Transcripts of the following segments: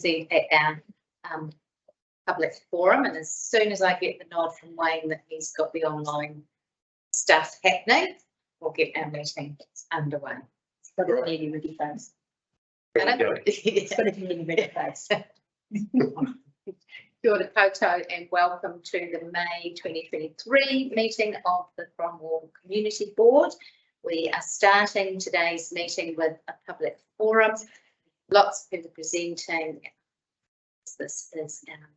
at our public forum, and as soon as I get the nod from Wayne that he's got the online stuff happening, we'll get our meeting underway. It's got a really ready face. It's got a really ready face. Kia ora koutou and welcome to the May 2023 meeting of the Cromwell Community Board. We are starting today's meeting with a public forum. Lots of people presenting. This is our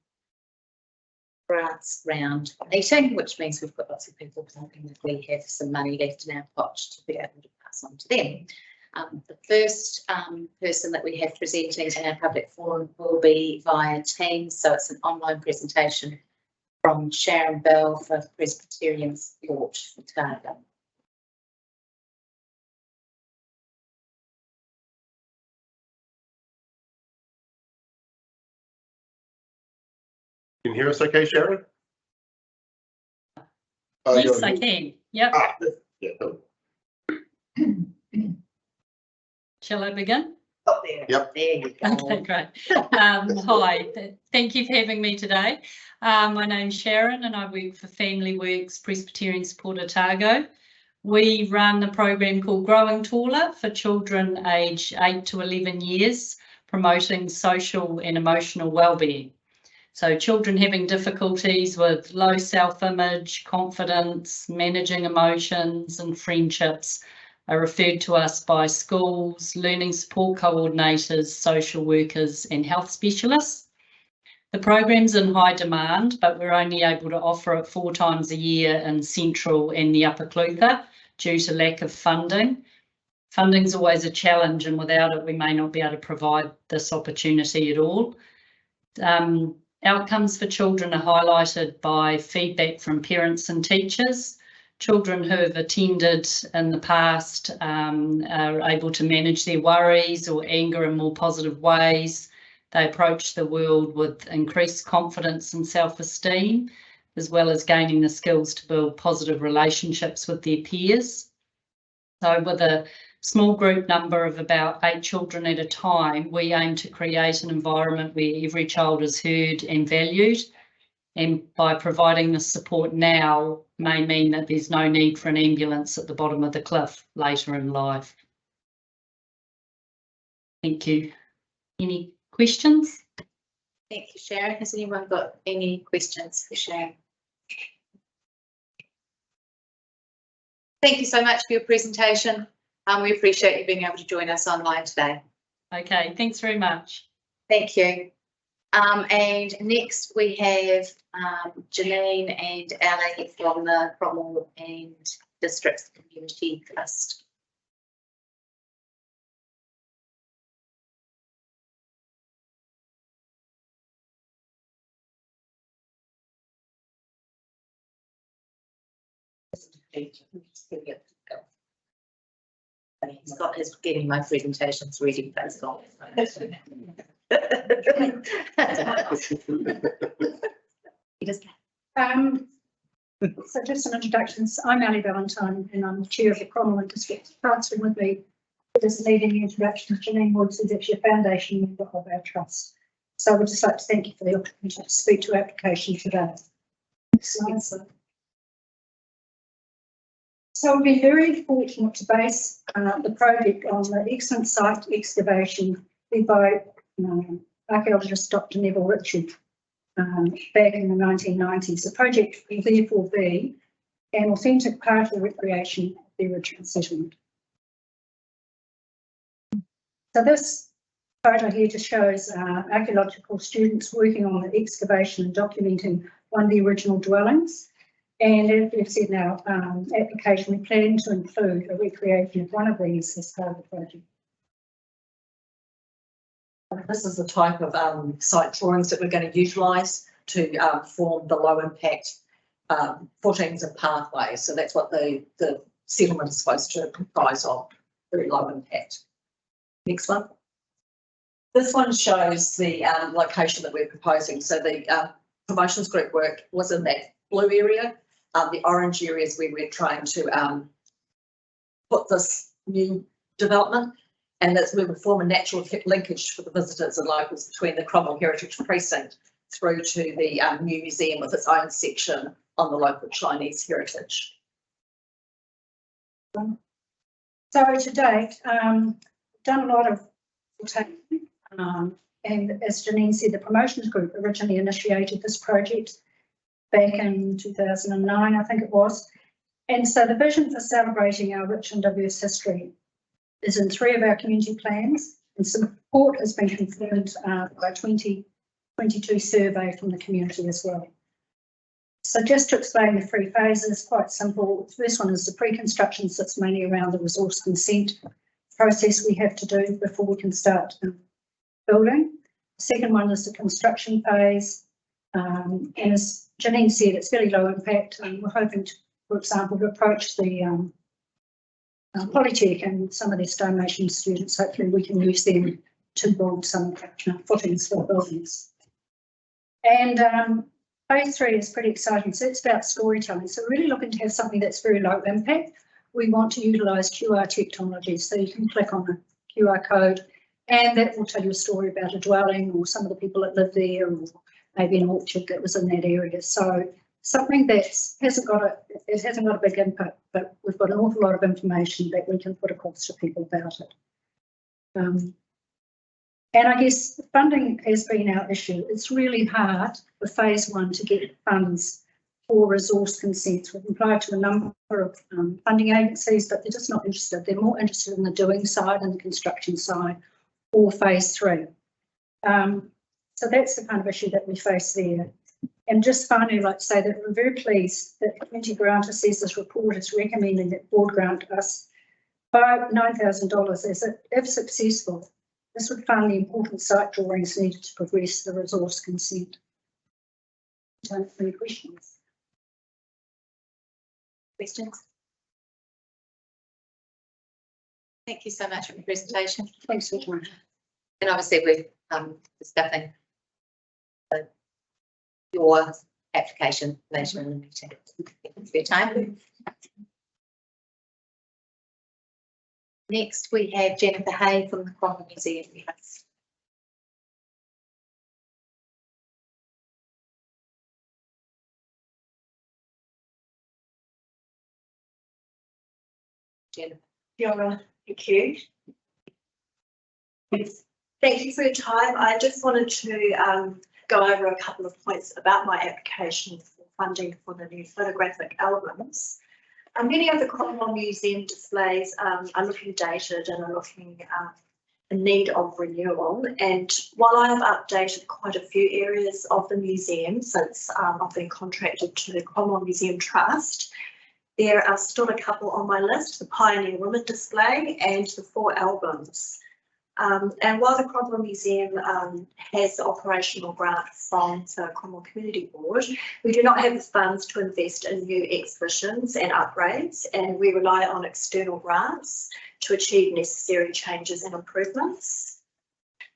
grants round meeting, which means we've got lots of people hoping that we have some money left in our pot to be able to pass on to them. The first person that we have presenting in our public forum will be via Teams, so it's an online presentation from Sharon Bell for Presbyterian Support for Otago. Can you hear us okay, Sharon? Yes, I can. Yep. Yeah, cool. Shall I begin? Oh, there. Yep. There you go. Okay, great. Hi, thank you for having me today. My name's Sharon and I work for Family Works Presbyterian Support Otago. We run a program called Growing Taller for children aged 8 to 11 years, promoting social and emotional wellbeing. So children having difficulties with low self-image, confidence, managing emotions and friendships are referred to us by schools, learning support coordinators, social workers and health specialists. The program's in high demand, but we're only able to offer it 4 times a year in Central and the Upper Clutha due to lack of funding. Funding's always a challenge, and without it we may not be able to provide this opportunity at all. Outcomes for children are highlighted by feedback from parents and teachers. Children who have attended in the past are able to manage their worries or anger in more positive ways. They approach the world with increased confidence and self-esteem, as well as gaining the skills to build positive relationships with their peers. So with a small group number of about 8 children at a time, we aim to create an environment where every child is heard and valued. And by providing this support now may mean that there's no need for an ambulance at the bottom of the cliff later in life. Thank you. Any questions? Thank you, Sharon. Has anyone got any questions for Sharon? Thank you so much for your presentation. We appreciate you being able to join us online today. Okay, thanks very much. Thank you. And next we have Janine and Ali from the Cromwell and District Community Trust. He's got his getting my presentations ready. That's all. So just some introductions. I'm Ali Valentine and I'm the chair of the Cromwell and District Trust. And with me is leading the introduction of Janine Woods, who's actually a foundation member of our trust. So I would just like to thank you for the opportunity to speak to our application today. So we've been very fortunate to base the project on the excellent site excavation by archaeologist Dr. Neville Richard back in the 1990s. The project will therefore be an authentic part of the recreation of the original settlement. So this photo here just shows archaeological students working on the excavation and documenting one of the original dwellings. And as we've said in our application, we plan to include a recreation of one of these as part of the project. This is the type of site drawings that we're going to utilise to form the low impact footings and pathways. So that's what the settlement is supposed to comprise of, very low impact. Next one. This one shows the location that we're proposing. So the promotions group work was in that blue area. The orange areas where we're trying to put this new development. And that's we will form a natural linkage for the visitors and locals between the Cromwell Heritage Precinct through to the new museum with its own section on the local Chinese heritage. So to date, done a lot of and as Janine said, the promotions group originally initiated this project back in 2009, I think it was. And so the vision for celebrating our rich and diverse history is in 3 of our community plans, and support has been confirmed by a 2022 survey from the community as well. So just to explain the 3 phases, quite simple. The first one is the pre-construction, sits mainly around the resource consent process we have to do before we can start building. The second one is the construction phase, and as Janine said, it's fairly low impact. We're hoping to, for example, to approach the Polytech and some of their stonemason students. Hopefully we can use them to build some footings for buildings. And phase 3 is pretty exciting. So it's about storytelling. So we're really looking to have something that's very low impact. We want to utilise QR technology, so you can click on a QR code and that will tell you a story about a dwelling or some of the people that live there, or maybe an orchard that was in that area. So something that hasn't got a big impact, but we've got an awful lot of information that we can put across to people about it. And I guess funding has been our issue. It's really hard for phase 1 to get funds for resource consents. We've applied to a number of funding agencies, but they're just not interested. They're more interested in the doing side and the construction side, or phase 3. So that's the kind of issue that we face there. And just finally, I'd like to say that we're very pleased that the community grant says this report is recommending that board grant us $9,000 as if successful. This would fund the important site drawings needed to progress the resource consent. Time for any questions. Questions? Thank you so much for the presentation. Thanks for your time. And obviously we're discussing your application later in the meeting. Thanks for your time. Next we have Jennifer Hay from the Cromwell Museum. Jennifer. Fiona, thank you. Thank you for your time. I just wanted to go over a couple of points about my application for funding for the new photographic albums. Many of the Cromwell Museum displays are looking dated and are looking in need of renewal. And while I have updated quite a few areas of the museum since I've been contracted to the Cromwell Museum Trust, there are still a couple on my list: the Pioneer Women display and the 4 albums. And while the Cromwell Museum has the operational grant from the Cromwell Community Board, we do not have the funds to invest in new exhibitions and upgrades, and we rely on external grants to achieve necessary changes and improvements.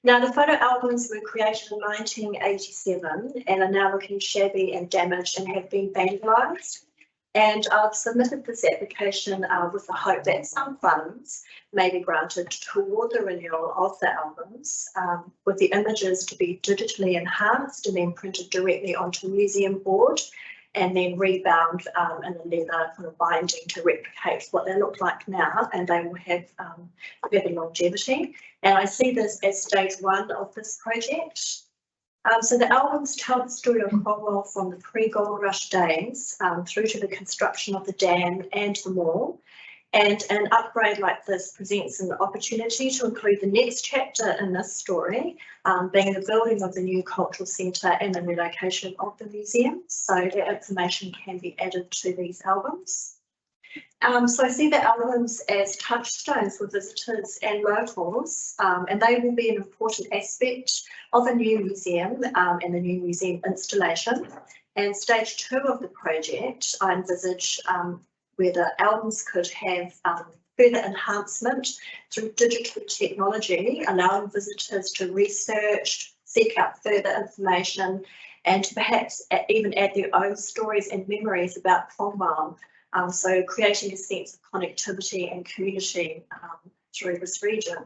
Now, the photo albums were created in 1987 and are now looking shabby and damaged and have been vandalised. And I've submitted this application with the hope that some funds may be granted toward the renewal of the albums, with the images to be digitally enhanced and then printed directly onto museum board and then rebound in a leather kind of binding to replicate what they look like now, and they will have further longevity. And I see this as stage 1 of this project. So the albums tell the story of Cromwell from the pre-gold rush days through to the construction of the dam and the mall. And an upgrade like this presents an opportunity to include the next chapter in this story, being the building of the new cultural centre and the relocation of the museum. So that information can be added to these albums. So I see the albums as touchstones for visitors and locals, and they will be an important aspect of a new museum and the new museum installation. And stage 2 of the project, I envisage where the albums could have further enhancement through digital technology, allowing visitors to research, seek out further information, and to perhaps even add their own stories and memories about Cromwell. So creating a sense of connectivity and community through this region.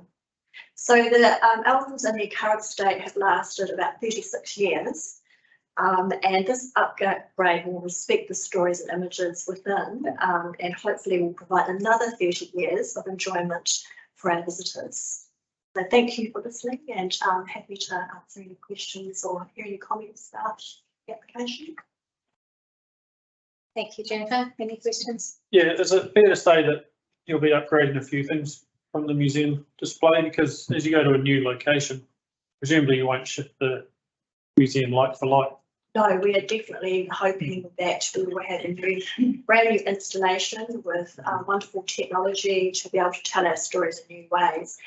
So the albums in their current state have lasted about 36 years. And this upgrade will respect the stories and images within, and hopefully will provide another 30 years of enjoyment for our visitors. So thank you for listening, and I'm happy to answer any questions or hear any comments about the application. Thank you, Jennifer. Any questions? Yeah, is it fair to say that you'll be upgrading a few things from the museum display? Because as you go to a new location, presumably you won't shift the museum like for like. No, we are definitely hoping that we will have a brand new installation with wonderful technology to be able to tell our stories in new ways.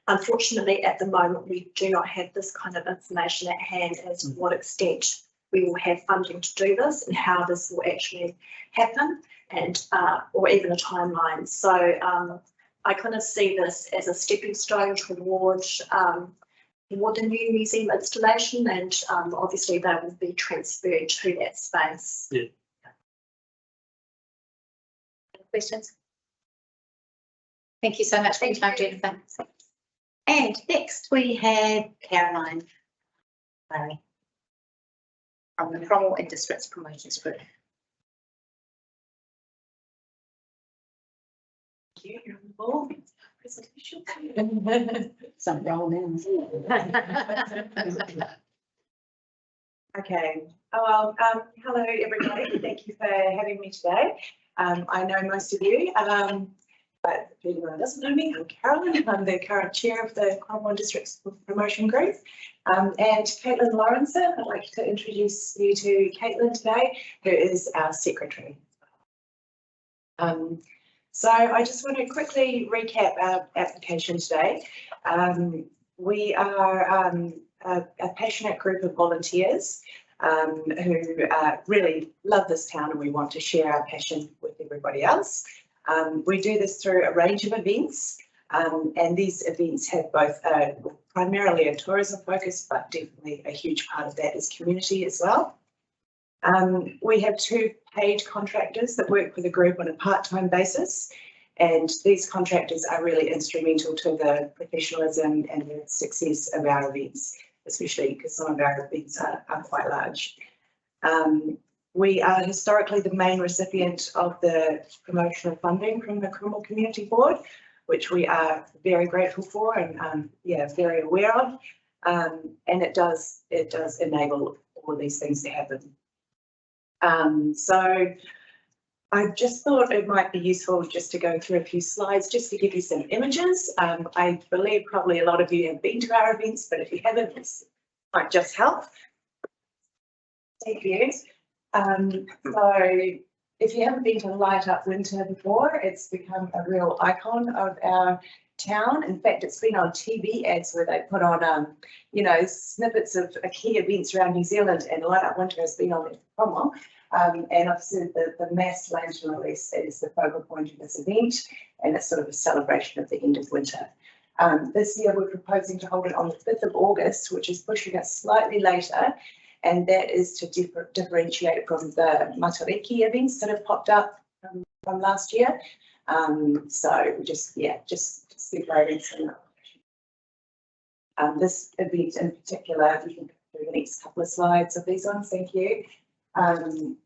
Unfortunately, at the moment, we do not have this kind of information at hand as to what extent we will have funding to do this and how this will actually happen, and or even a timeline. So I kind of see this as a stepping stone towards the new museum installation, and obviously they will be transferred to that space. Yeah. Questions? Thank you so much for your time, Jennifer. And next we have Caroline Larry from the Cromwell and Districts Promotions Group. You're on the ball. Presentation. Some roll now. Okay. Oh, well, hello everybody. Thank you for having me today. I know most of you, but if anyone doesn't know me, I'm Carolyn. I'm the current chair of the Cromwell Districts Promotion Group. And Caitlin Lawrenson, I'd like to introduce you to Caitlin today, who is our secretary. So I just want to quickly recap our application today. We are a passionate group of volunteers who really love this town, and we want to share our passion with everybody else. We do this through a range of events, and these events have both primarily a tourism focus, but definitely a huge part of that is community as well. We have 2 paid contractors that work for the group on a part-time basis, and these contractors are really instrumental to the professionalism and the success of our events, especially because some of our events are quite large. We are historically the main recipient of the promotional funding from the Cromwell Community Board, which we are very grateful for and very aware of, and it does enable all of these things to happen. So I just thought it might be useful just to go through a few slides just to give you some images. I believe probably a lot of you have been to our events, but if you haven't, this might just help. Thank you. So if you haven't been to Light Up Winter before, it's become a real icon of our town. In fact, it's been on TV ads where they put on, snippets of key events around New Zealand, and Light Up Winter has been on there for Cromwell. And I've said that the mass lantern release is the focal point of this event, and it's sort of a celebration of the end of winter. This year we're proposing to hold it on the 5th of August, which is pushing us slightly later, and that is to differentiate it from the Matariki events that have popped up from last year. So just separating some. This event in particular, we can go through the next couple of slides of these ones, thank you.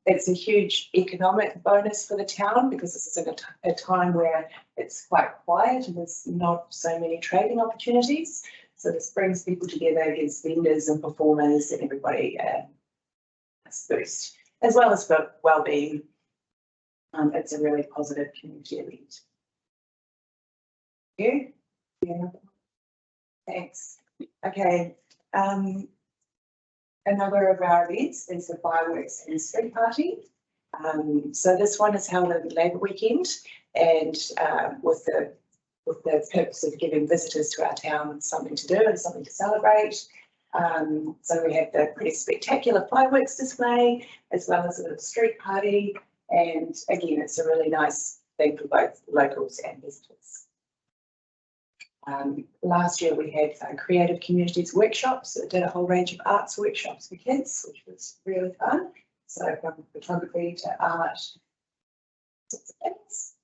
It's a huge economic bonus for the town because this is a time where it's quite quiet and there's not so many trading opportunities. So this brings people together, gives vendors and performers and everybody a boost, as well as for well-being. It's a really positive community event. Thank you. Yeah. Thanks. Okay. Another of our events is the fireworks and street party. So this one is held over Labour weekend, and with the purpose of giving visitors to our town something to do and something to celebrate. So we have the pretty spectacular fireworks display as well as a street party, and again it's a really nice thing for both locals and visitors. Last year we had creative communities workshops that did a whole range of arts workshops for kids, which was really fun. So from photography to art, sorts of things.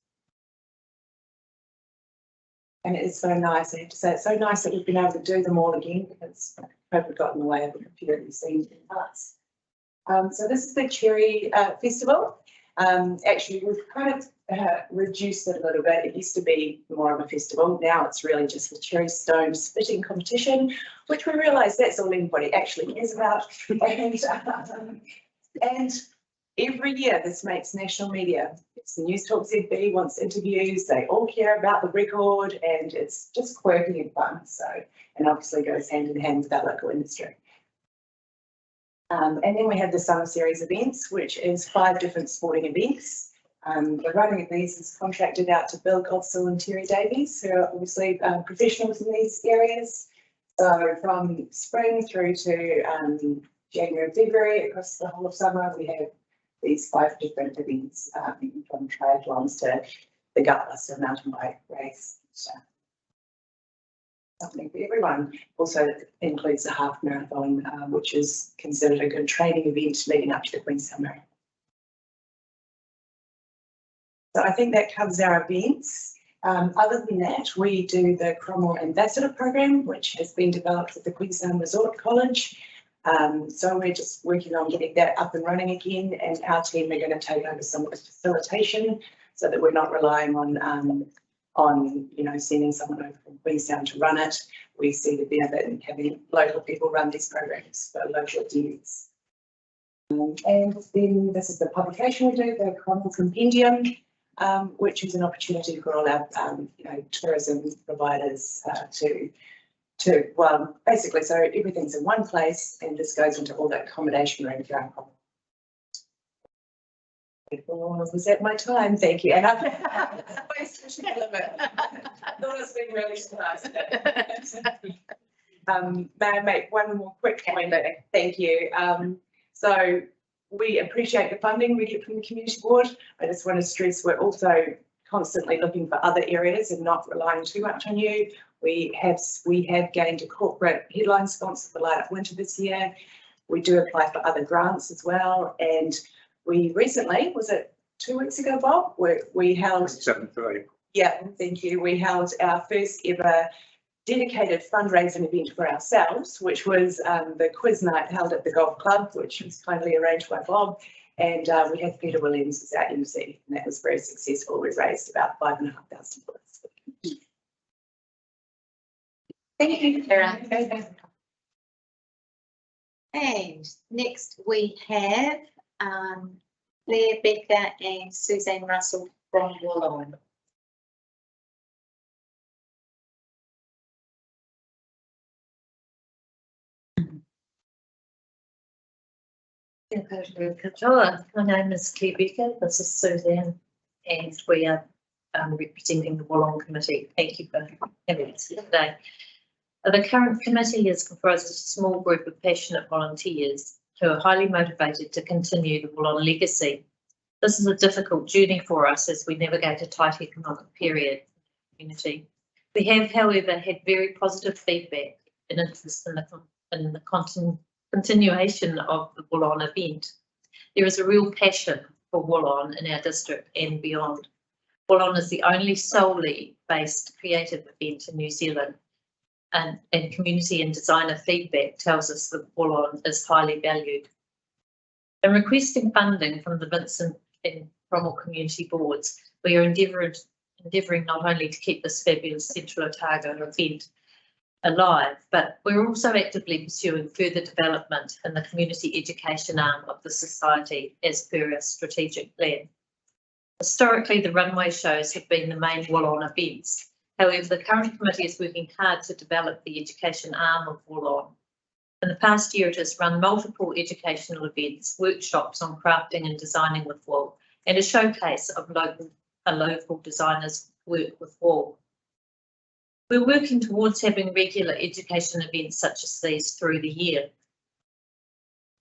And it is so nice. I have to say, it's so nice that we've been able to do them all again because COVID got in the way of a few of these things in the past. So this is the Cherry Festival. Actually, we've kind of reduced it a little bit. It used to be more of a festival. Now it's really just the cherry stone spitting competition, which we realise that's all anybody actually cares about. And every year this makes national media. It's the News Talk ZB wants interviews. They all care about the record, and it's just quirky and fun. So, and obviously goes hand in hand with our local industry. And then we have the summer series events, which is 5 different sporting events. The running of these is contracted out to Bill Godsill and Terry Davies, who are obviously professionals in these areas. So from spring through to January and February, across the whole of summer, we have these 5 different events, from triathlons to the Gutbuster mountain bike race. So something for everyone. Also includes the half marathon, which is considered a good training event leading up to the Queenstown Marathon. So I think that covers our events. Other than that, we do the Cromwell Ambassador Program, which has been developed with the Queenstown Resort College. So we're just working on getting that up and running again, and our team are going to take over some of the facilitation so that we're not relying on sending someone over from Queenstown to run it. We see the benefit in having local people run these programs for local events. And then this is the publication we do, the Cromwell Compendium, which is an opportunity for all our tourism providers well, basically, so everything's in one place and this goes into all that accommodation room for our Cromwell. Was that my time? Thank you. And I thought it's been really nice. May I make one more quick point? Thank you. So we appreciate the funding we get from the Community Board. I just want to stress we're also constantly looking for other areas and not relying too much on you. We have gained a corporate headline sponsor for Light Up Winter this year. We do apply for other grants as well, and we recently, was it 2 weeks ago, Bob? We held 7th of April. Yeah, thank you. We held our first ever dedicated fundraising event for ourselves, which was the quiz night held at the golf club, which was kindly arranged by Bob. And we had Peter Williams as our MC, and that was very successful. We raised about $5,500. Thank you, Karen. And next we have Claire Becker and Suzanne Russell from Wollongong. My name is Claire Becker, this is Suzanne, and we are representing the Wollongong Committee. Thank you for having us here today. The current committee is comprised of a small group of passionate volunteers who are highly motivated to continue the Wollongong legacy. This is a difficult journey for us as we navigate a tight economic period in the community. We have, however, had very positive feedback and interest in the continuation of the Wollongong event. There is a real passion for Wollongong in our district and beyond. Wollongong is the only solely based creative event in New Zealand, and community and designer feedback tells us that Wollongong is highly valued. In requesting funding from the Vincent and Cromwell Community Boards, we are endeavouring not only to keep this fabulous Central Otago event alive, but we're also actively pursuing further development in the community education arm of the society as per our strategic plan. Historically, the runway shows have been the main Wollongong events. However, the current committee is working hard to develop the education arm of Wollongong. In the past year, it has run multiple educational events, workshops on crafting and designing with wool, and a showcase of local designers' work with wool. We're working towards having regular education events such as these through the year.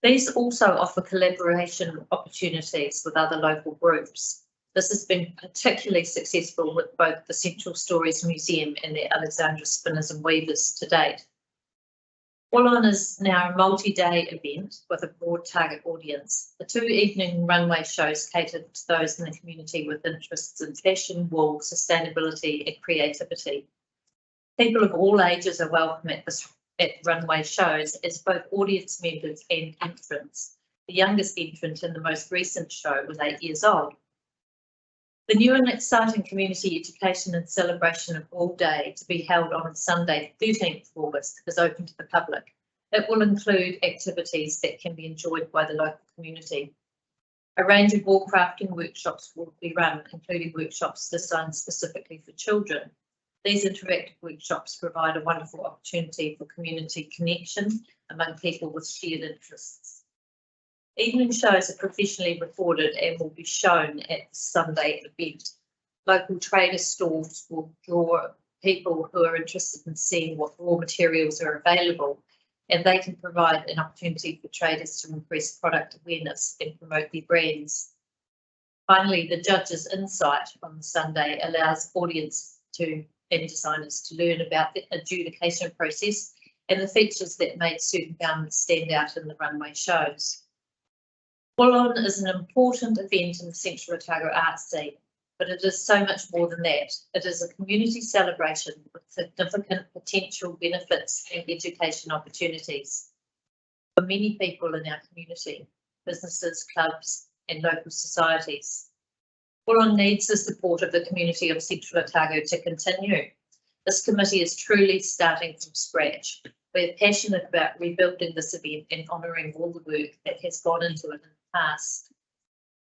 These also offer collaboration opportunities with other local groups. This has been particularly successful with both the Central Stories Museum and the Alexandra Spinners and Weavers to date. Wollongong is now a multi-day event with a broad target audience. The 2 evening runway shows cater to those in the community with interests in fashion, wool, sustainability and creativity. People of all ages are welcome at runway shows as both audience members and entrants. The youngest entrant in the most recent show was 8 years old. The new and exciting community education and celebration of All Day, to be held on Sunday, 13th of August, is open to the public. It will include activities that can be enjoyed by the local community. A range of wall crafting workshops will be run, including workshops designed specifically for children. These interactive workshops provide a wonderful opportunity for community connection among people with shared interests. Evening shows are professionally recorded and will be shown at the Sunday event. Local trader stalls will draw people who are interested in seeing what raw materials are available, and they can provide an opportunity for traders to increase product awareness and promote their brands. Finally, the judges' insight on the Sunday allows audience and designers to learn about the adjudication process and the features that made certain garments stand out in the runway shows. Full On is an important event in the Central Otago arts scene, but it is so much more than that. It is a community celebration with significant potential benefits and education opportunities for many people in our community, businesses, clubs and local societies. Full On needs the support of the community of Central Otago to continue. This committee is truly starting from scratch. We're passionate about rebuilding this event and honouring all the work that has gone into it in the past.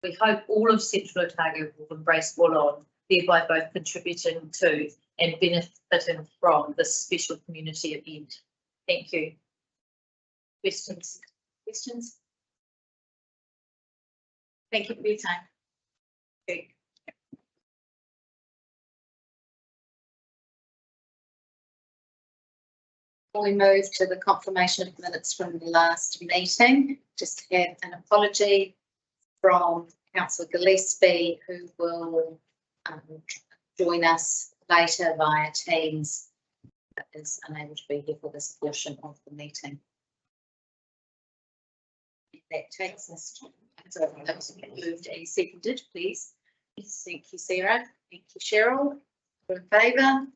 We hope all of Central Otago will embrace Full On, thereby both contributing to and benefiting from this special community event. Thank you. Questions? Questions? Thank you for your time. Okay. Before we move to the confirmation of minutes from the last meeting, just have an apology from Councillor Gillespie, who will join us later via Teams, but is unable to be here for this portion of the meeting. That takes us to, so those who moved and seconded, please. Yes, thank you, Sarah. Thank you, Cheryl. All in favour?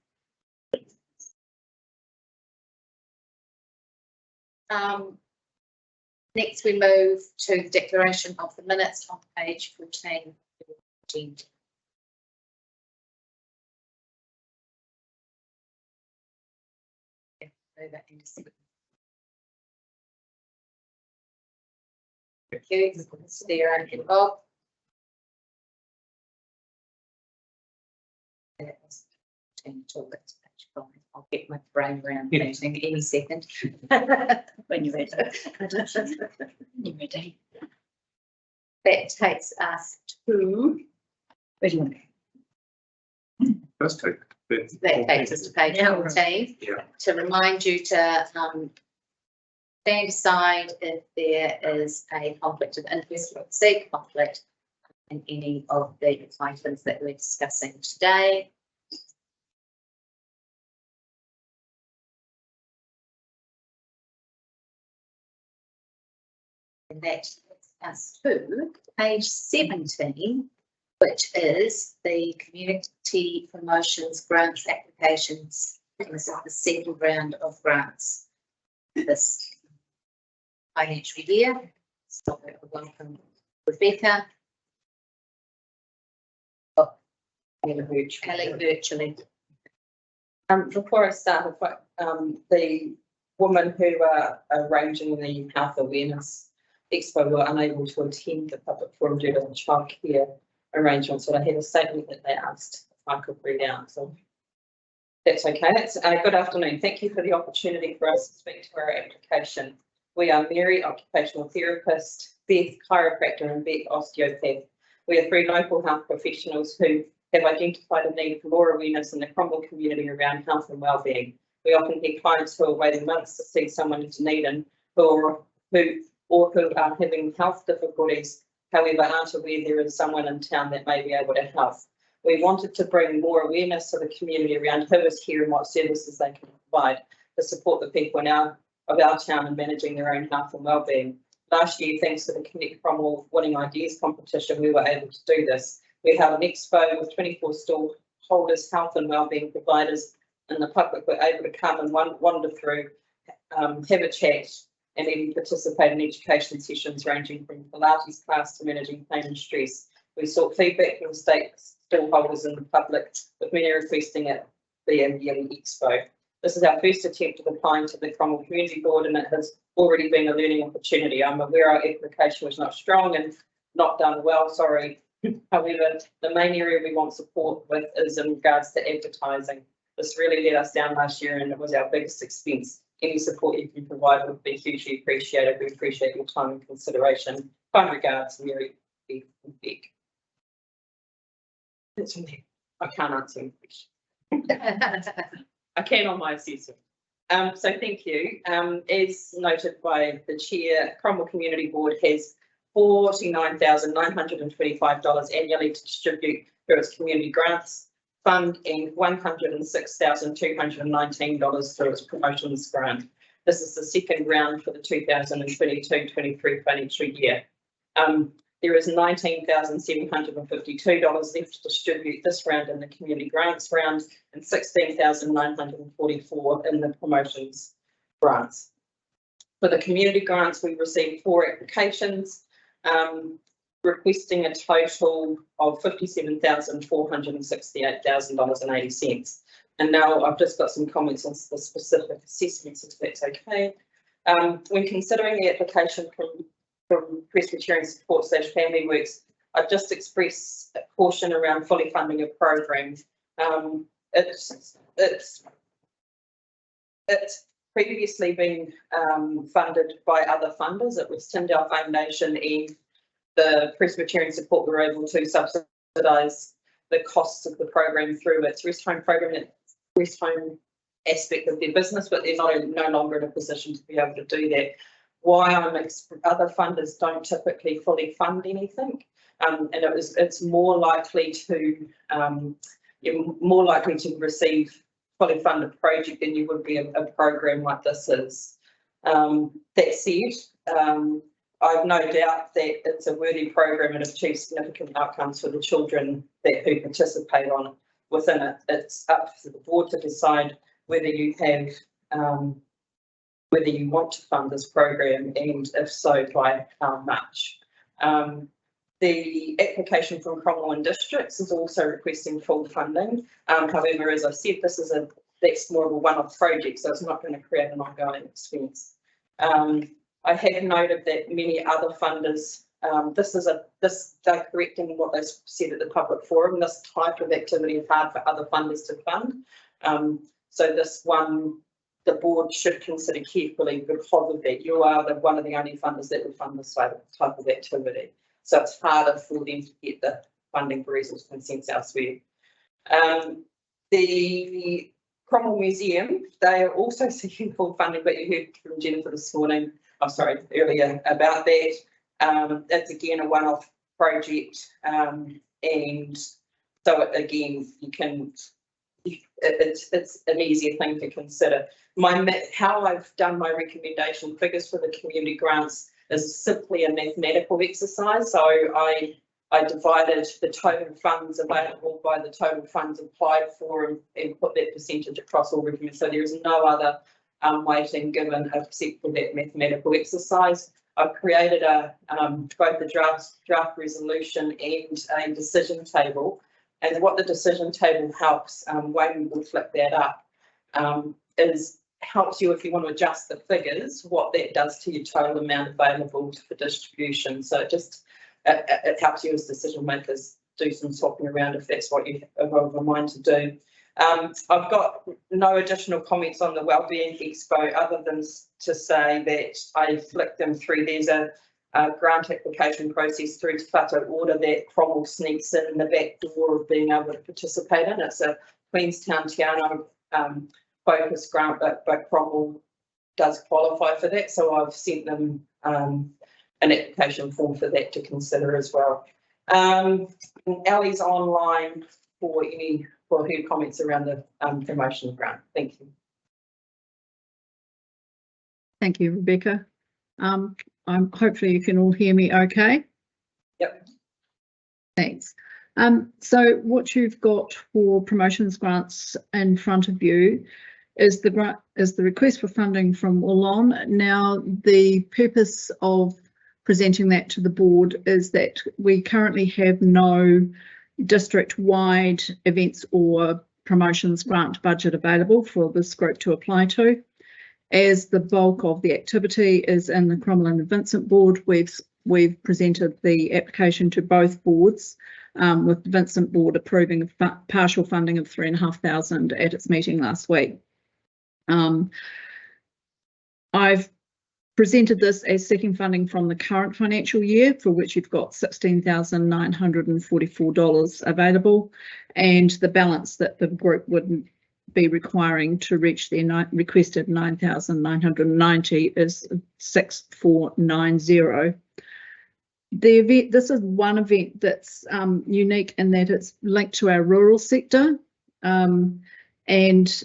Next, we move to the declaration of the minutes on page 14. Thank you, Sarah and Bob. I'll get my brain around meeting any second. When you're ready. You're ready. That takes us to. Where do you want to go? Let's take it. That takes us to page 14. Yeah. To remind you to stand aside if there is a conflict of interest or seek conflict in any of the items that we're discussing today. And that takes us to page 17, which is the community promotions grants applications. And this is the second round of grants this financial year. So welcome, Rebecca. Oh, Kelly virtually. Before I start, the women who are arranging the health awareness expo were unable to attend the public forum due to the childcare arrangements, but I had a statement that they asked if I could read out. So that's okay. That's good afternoon. Thank you for the opportunity for us to speak to our application. We are Mary, occupational therapist, Beth, chiropractor, and Beck, osteopath. We are three local health professionals who have identified a need for more awareness in the Cromwell community around health and wellbeing. We often get clients who are waiting months to see someone in Dunedin who are having health difficulties, however aren't aware there is someone in town that may be able to help. We wanted to bring more awareness to the community around who is here and what services they can provide to support the people of our town in managing their own health and wellbeing. Last year, thanks to the Connect Cromwell Winning Ideas competition, we were able to do this. We held an expo with 24 stall holders, health and wellbeing providers, and the public were able to come and wander through, have a chat, and even participate in education sessions ranging from Pilates class to managing pain and stress. We sought feedback from stakeholders and the public, with many requesting it be a yearly expo. This is our first attempt at applying to the Cromwell Community Board, and it has already been a learning opportunity. I'm aware our application was not strong and not done well, sorry. However, the main area we want support with is in regards to advertising. This really let us down last year and it was our biggest expense. Any support you can provide would be hugely appreciated. We appreciate your time and consideration. Kind regards, Mary B. Beck. That's me. I can't answer any questions. I can on my assessment. So thank you. As noted by the chair, Cromwell Community Board has $49,925 annually to distribute through its community grants fund and $106,219 through its promotions grant. This is the second round for the 2022-23 financial year. There is $19,752 left to distribute this round in the community grants round and $16,944 in the promotions grants. For the community grants, we received 4 applications, requesting a total of $57,468.80. And now I've just got some comments on the specific assessments, if that's okay. When considering the application from Presbyterian Support / Family Works, I've just expressed a caution around fully funding a program. It's previously been funded by other funders. It was Tyndale Foundation and the Presbyterian Support were able to subsidise the costs of the program through its rest home program, rest home aspect of their business, but they're no longer in a position to be able to do that. Why other funders don't typically fully fund anything, and it's more likely to you're more likely to receive fully funded project than you would be a program like this is. That said, I've no doubt that it's a worthy program and achieves significant outcomes for the children who participate on within it. It's up to the board to decide whether you have whether you want to fund this program, and if so, by how much. The application from Cromwell and Districts is also requesting full funding. However, as I said, that's more of a one-off project, so it's not going to create an ongoing expense. I have noted that many other funders, they're correcting what they said at the public forum. This type of activity is hard for other funders to fund. So this one, the board should consider carefully because of that. You are one of the only funders that would fund this type of activity. So it's harder for them to get the funding for resource consents elsewhere. The Cromwell Museum, they are also seeking full funding, but you heard from Jennifer this morning, earlier about that. It's again a one-off project, and so again, it's an easier thing to consider. How I've done my recommendation figures for the community grants is simply a mathematical exercise. So I divided the total funds available by the total funds applied for and put that percentage across all recommended. So there is no other weighting given except for that mathematical exercise. I've created both the draft resolution and a decision table. And what the decision table helps, Wayne will flip that up, helps you if you want to adjust the figures, what that does to your total amount available for distribution. So it helps you as decision makers do some swapping around if that's what you have a mind to do. I've got no additional comments on the Wellbeing Expo other than to say that I flicked them through. There's a grant application process through Te Whatu Order that Cromwell sneaks in the back door of being able to participate in. It's a Queenstown Tiano focused grant, but Cromwell does qualify for that. So I've sent them an application form for that to consider as well. Ellie's online for her comments around the promotion grant. Thank you. Thank you, Rebecca. Hopefully you can all hear me okay. Yep. Thanks. So what you've got for promotions grants in front of you is the request for funding from Wollon. Now, the purpose of presenting that to the board is that we currently have no district-wide events or promotions grant budget available for this group to apply to. As the bulk of the activity is in the Cromwell and Vincent board, we've presented the application to both boards, with the Vincent board approving partial funding of $3,500 at its meeting last week. I've presented this as seeking funding from the current financial year, for which you've got $16,944 available, and the balance that the group would be requiring to reach their requested 9,990 is 6,490. The event, this is one event that's unique in that it's linked to our rural sector, and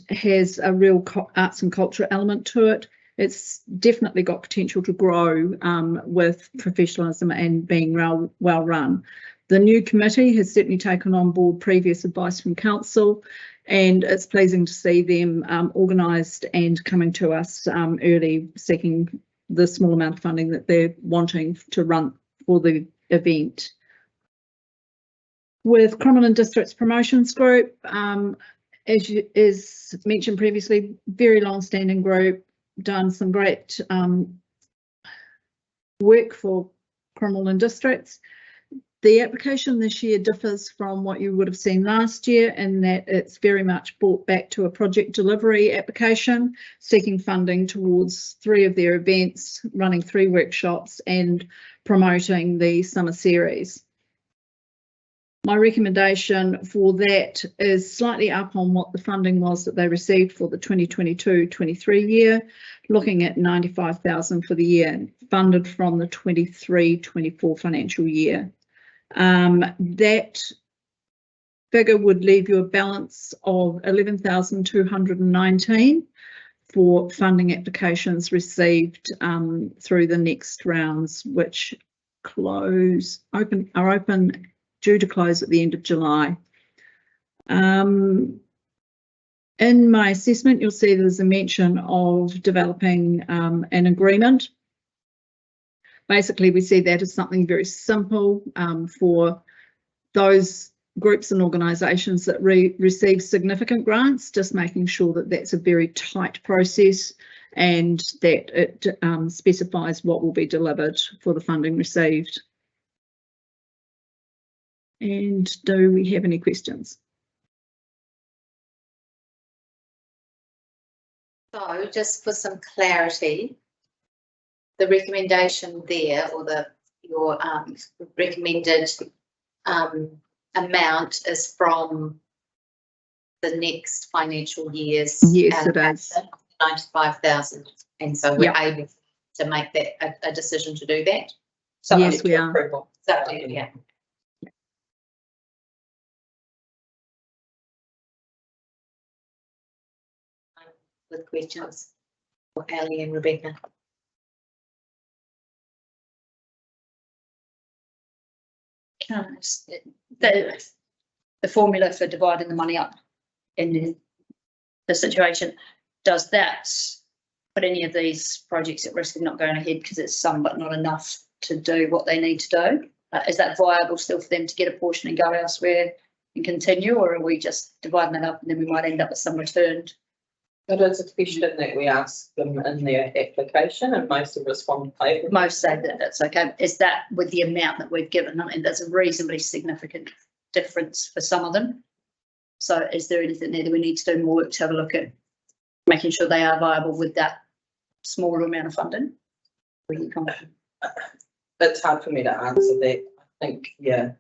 has a real arts and culture element to it. It's definitely got potential to grow with professionalism and being well run. The new committee has certainly taken on board previous advice from council, and it's pleasing to see them organised and coming to us early, seeking the small amount of funding that they're wanting to run for the event. With Cromwell District's Promotions Group, as mentioned previously, very long-standing group, done some great work for Cromwell Districts. The application this year differs from what you would have seen last year in that it's very much brought back to a project delivery application, seeking funding towards 3 of their events, running 3 workshops and promoting the summer series. My recommendation for that is slightly up on what the funding was that they received for the 2022-23 year, looking at $95,000 for the year, funded from the 23-24 financial year. That figure would leave you a balance of $11,219 for funding applications received through the next rounds, which are open due to close at the end of July. In my assessment, you'll see there's a mention of developing an agreement. Basically, we see that as something very simple for those groups and organisations that receive significant grants, just making sure that that's a very tight process and that it specifies what will be delivered for the funding received. And do we have any questions? So just for some clarity, the recommendation there, or your recommended amount is from the next financial year's. Yes, it is. 95,000, and so we're able to make that a decision to do that. Yes, we are. Approval. So, yeah. With questions for Ali and Rebecca. The formula for dividing the money up in the situation, does that put any of these projects at risk of not going ahead because it's some but not enough to do what they need to do? Is that viable still for them to get a portion and go elsewhere and continue, or are we just dividing it up and then we might end up with some returned? It is a question that we ask them in their application, and most of respond favourably. Most say that that's okay. Is that with the amount that we've given them? And that's a reasonably significant difference for some of them. So is there anything there that we need to do more work to have a look at making sure they are viable with that smaller amount of funding? It's hard for me to answer that. I think, yeah.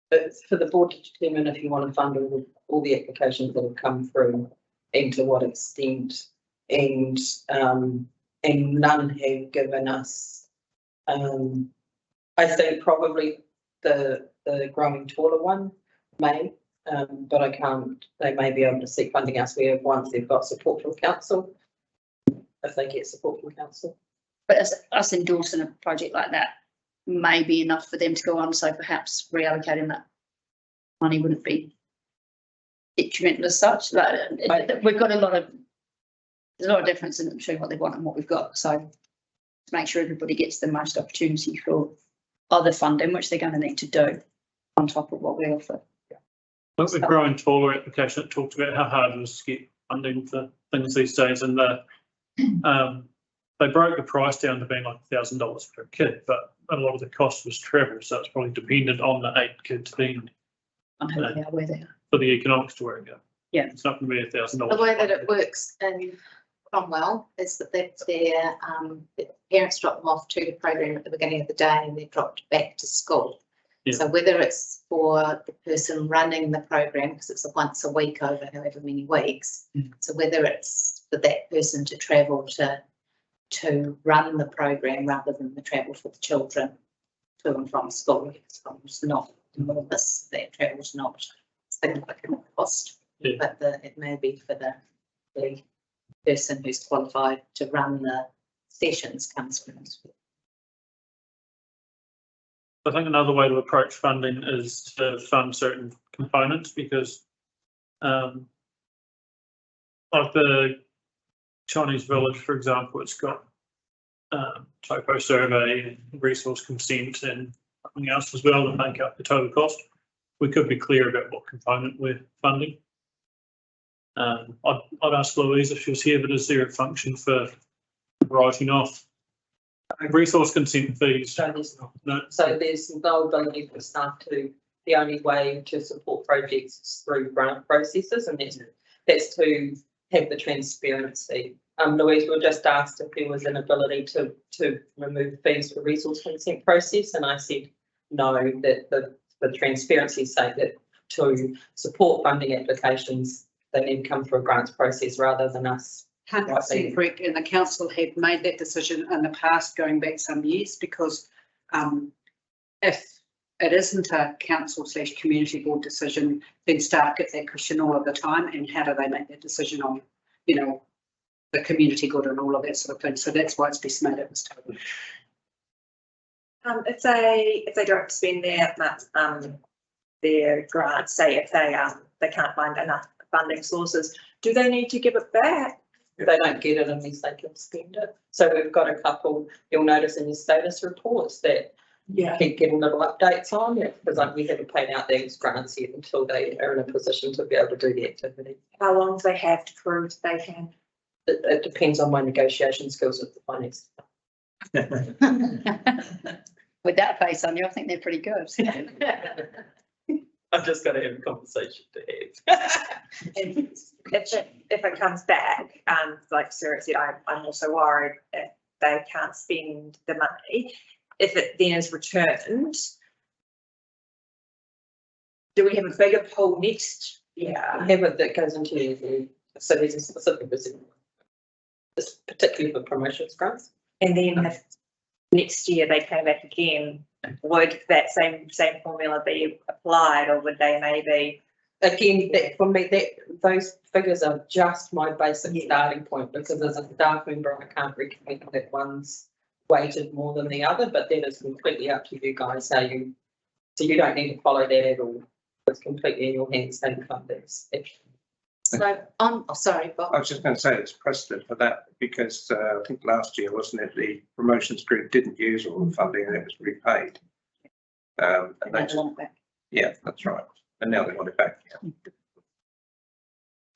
It's for the board to determine if you want to fund all the applications that have come through and to what extent, and none have given us. I think probably the growing taller one may, but I can't. They may be able to seek funding elsewhere once they've got support from council, if they get support from council. But as us endorsing a project like that, may be enough for them to go on, so perhaps reallocating that money wouldn't be detrimental as such. Like, we've got there's a lot of difference in showing what they want and what we've got, so to make sure everybody gets the most opportunity for other funding, which they're going to need to do on top of what we offer. Like the Growing Taller application, it talked about how hard it was to get funding for things these days, and they broke the price down to being like $1,000 per kid, but a lot of the cost was travel, so it's probably dependent on the 8 kids being On who they are, where they are. for the economics to work out. Yeah. It's not going to be $1,000. The way that it works in Cromwell is that the parents drop them off to the program at the beginning of the day and they're dropped back to school. Yeah. So whether it's for the person running the program, because it's a once a week over however many weeks, so whether it's for that person to travel to run the program rather than the travel for the children to and from school, it's not enormous, that travel's not significant cost, but it may be for the person who's qualified to run the sessions comes from school. I think another way to approach funding is to fund certain components, because like the Chinese village, for example, it's got topo survey, resource consent and something else as well to make up the total cost. We could be clear about what component we're funding. I'd ask Louise if she was here, but is there a function for writing off resource consent fees? So there's not. No. So there's no ability for staff to, the only way to support projects is through grant processes, and that's to have the transparency. Louise, we were just asked if there was an ability to remove fees for resource consent process, and I said no, that the transparency sake that to support funding applications, they need to come through a grants process rather than us. 100% correct, and the council have made that decision in the past, going back some years, because if it isn't a council/community board decision, then staff get that question all of the time, and how do they make that decision on, the community good and all of that sort of thing. So that's why it's best made at this table. If they don't spend their grant, say if they can't find enough funding sources, do they need to give it back? They don't get it unless they can spend it. So we've got a couple, you'll notice in your status reports that keep getting little updates on it, because we haven't paid out those grants yet until they are in a position to be able to do the activity. How long do they have to prove they can? It depends on my negotiation skills with the finance. With that face on you, I think they're pretty good. I've just got to have a conversation to have. If it comes back, like Sarah said, I'm also worried if they can't spend the money. If it then is returned, do we have a bigger pool next year? Have it that goes into the, so there's a specific reason, particularly for promotions grants. And then if next year they came back again, would that same formula be applied, or would they maybe? Again, for me, those figures are just my basic starting point, because as a staff member, I can't recommend that one's weighted more than the other, but that is completely up to you guys how you, so you don't need to follow that at all. It's completely in your hands, they fund this. So sorry, Bob. I was just going to say it's precedent for that, because I think last year, wasn't it, the promotions group didn't use all the funding and it was repaid. And they want it back. Yeah, that's right. And now they want it back.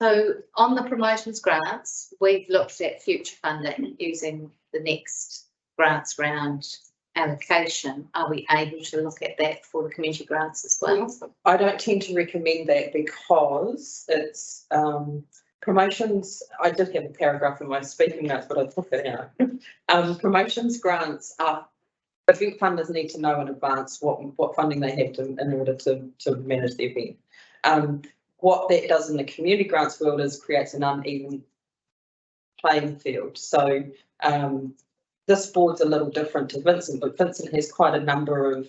So on the promotions grants, we've looked at future funding using the next grants round allocation. Are we able to look at that for the community grants as well? I don't tend to recommend that, because it's promotions. I did have a paragraph in my speaking notes, but I took it out. Promotions grants are, event funders need to know in advance what funding they have in order to manage the event. What that does in the community grants world is creates an uneven playing field. So this board's a little different to Vincent, but Vincent has quite a number of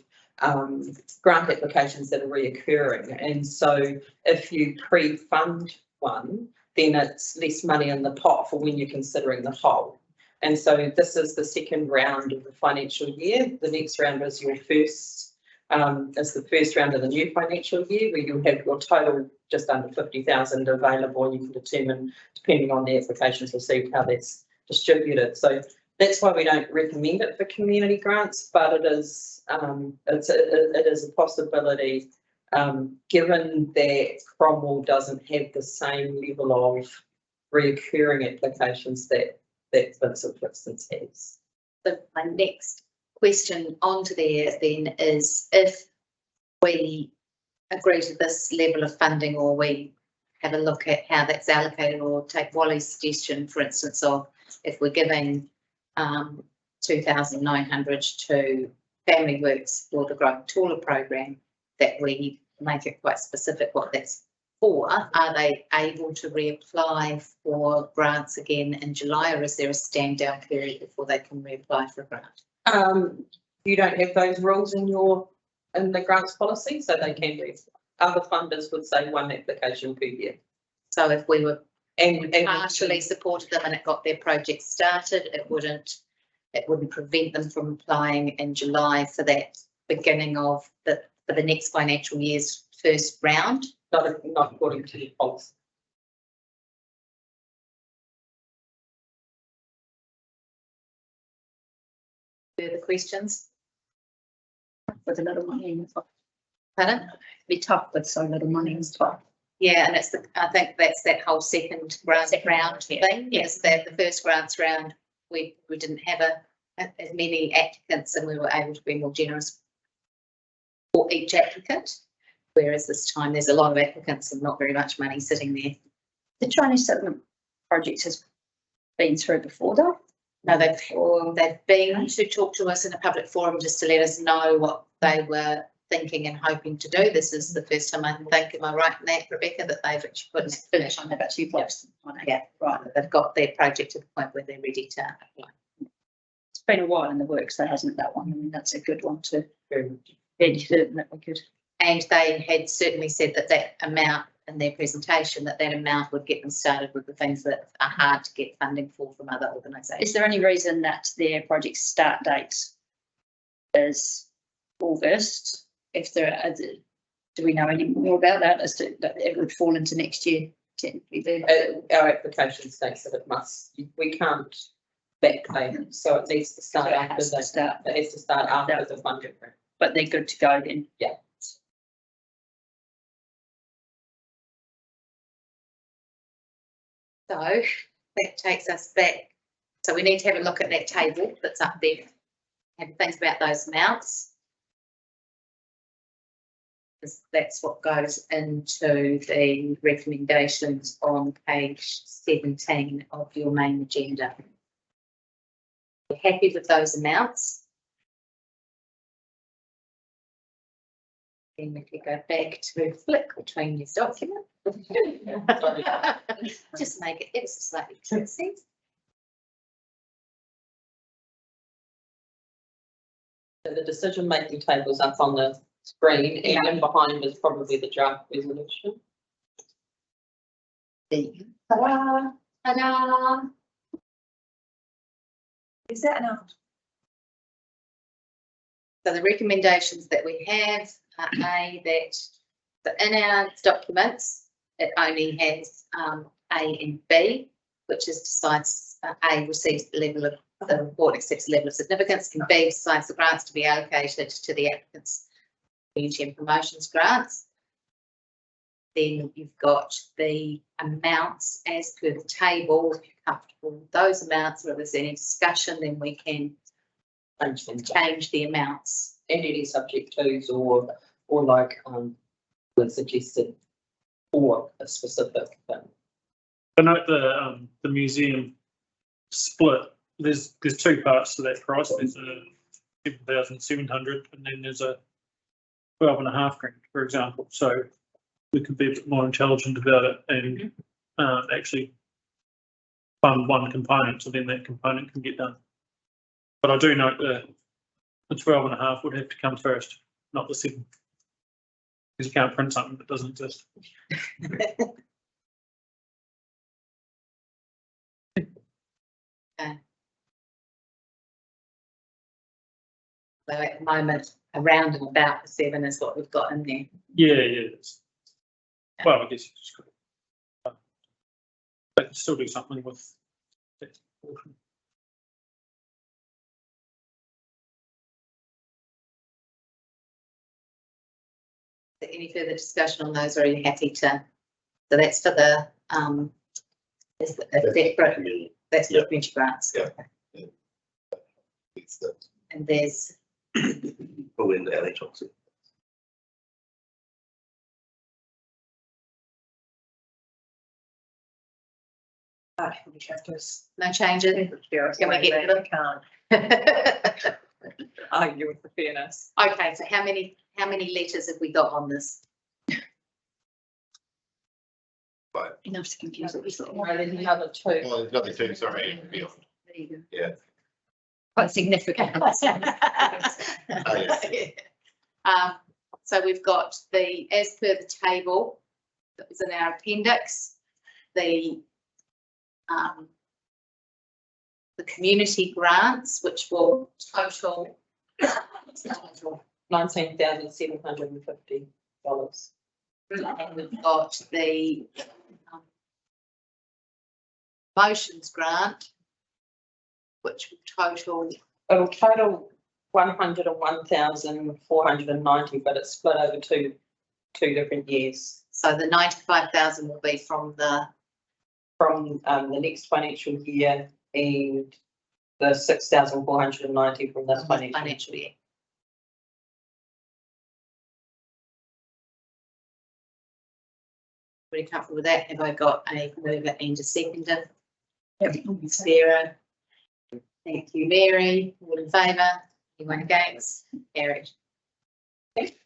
grant applications that are reoccurring. And so if you pre-fund one, then it's less money in the pot for when you're considering the whole. And so this is the second round of the financial year. The next round is your first, is the first round of the new financial year, where you'll have your total just under 50,000 available. You can determine, depending on the applications received, how that's distributed. So that's why we don't recommend it for community grants, but it is it is a possibility, given that Cromwell doesn't have the same level of recurring applications that Vincent, for instance, has. So my next question onto there then is, if we agree to this level of funding, or we have a look at how that's allocated, or take Wally's suggestion, for instance, of if we're giving 2,900 to Family Works for the Growing Taller program, that we make it quite specific what that's for. Are they able to reapply for grants again in July, or is there a stand down period before they can reapply for a grant? You don't have those rules in the grants policy, so they can be. Other funders would say one application per year. So if we were and partially supported them and it got their project started, it wouldn't prevent them from applying in July for that beginning of for the next financial year's first round. Not according to the policy. Further questions? With a little money in the pot. Pardon? Be tough with so little money in the pot. Yeah, and it's I think that's that whole second round Yeah. thing. Yes, that the first grants round we didn't have as many applicants, and we were able to be more generous for each applicant. Whereas this time there's a lot of applicants and not very much money sitting there. The Chinese settlement project has been through before though. No, they've been to talk to us in a public forum just to let us know what they were thinking and hoping to do. This is the first time I can think, am I right in that, Rebecca, that they've actually put in that First time they've actually placed them on it. Yeah, right. They've got their project to the point where they're ready to apply. It's been a while in the works, though, hasn't it, that one? I mean, that's a good one to Very that we could. And they had certainly said that amount in their presentation, that amount would get them started with the things that are hard to get funding for from other organisations. Is there any reason that their project start date is August? If there are, do we know any more about that, as to that it would fall into next year? Technically, our application states that it must. We can't backdate, so it needs to start after It has to start after the funding. But they're good to go then. Yeah. So that takes us back. So we need to have a look at that table that's up there. Have a think about those amounts. Because that's what goes into the recommendations on page 17 of your main agenda. We're happy with those amounts. Then if you go back to flick between these documents, just make it ever so slightly tricky. So the decision-making table's up on the screen, and in behind is probably the draft resolution. Ta-da! Ta-da! Is that enough? So the recommendations that we have are that in our documents, it only has A and B, which is decides A receives the level of the report accepts the level of significance, and B decides the grants to be allocated to the applicants' community and promotions grants. Then you've got the amounts as per the table. If you're comfortable with those amounts, or if there's any discussion, then we can change the amounts. And any subject twos or like was suggested for a specific thing. I note the museum split. There's two parts to that price. There's a 7,700 and then there's a 12.5 grand, for example. So we could be a bit more intelligent about it and actually fund one component, so then that component can get done. But I do note that the 12.5 would have to come first, not the 7. Because you can't print something that doesn't exist. Okay. So at the moment, around and about the 7 is what we've got in there. Yeah, it's- well, I guess you just got. They can still do something with that portion. Any further discussion on those, or are you happy to? So that's for the, is a separate, Community. that's for community grants. Yeah. It's the And there's, pull in the LH Oxford. no changes. Can we get them? Can't argue with the fairness. Okay, so how many letters have we got on this? Enough to confuse it. There's another 2. Oh, there's nothing too, sorry, beyond. There you go. Yeah. Quite significant. So we've got as per the table that was in our appendix, the community grants, which will total $19,750. and we've got the motions grant, which will total, It'll total 101,490, but it's split over two different years. so the 95,000 will be from the From the next financial year and the 6,490 from this financial year. year. Pretty comfortable with that. Have I got a mover and a seconder? Sarah. Thank you, Mary. All in favour? Anyone against? Carried. Thanks.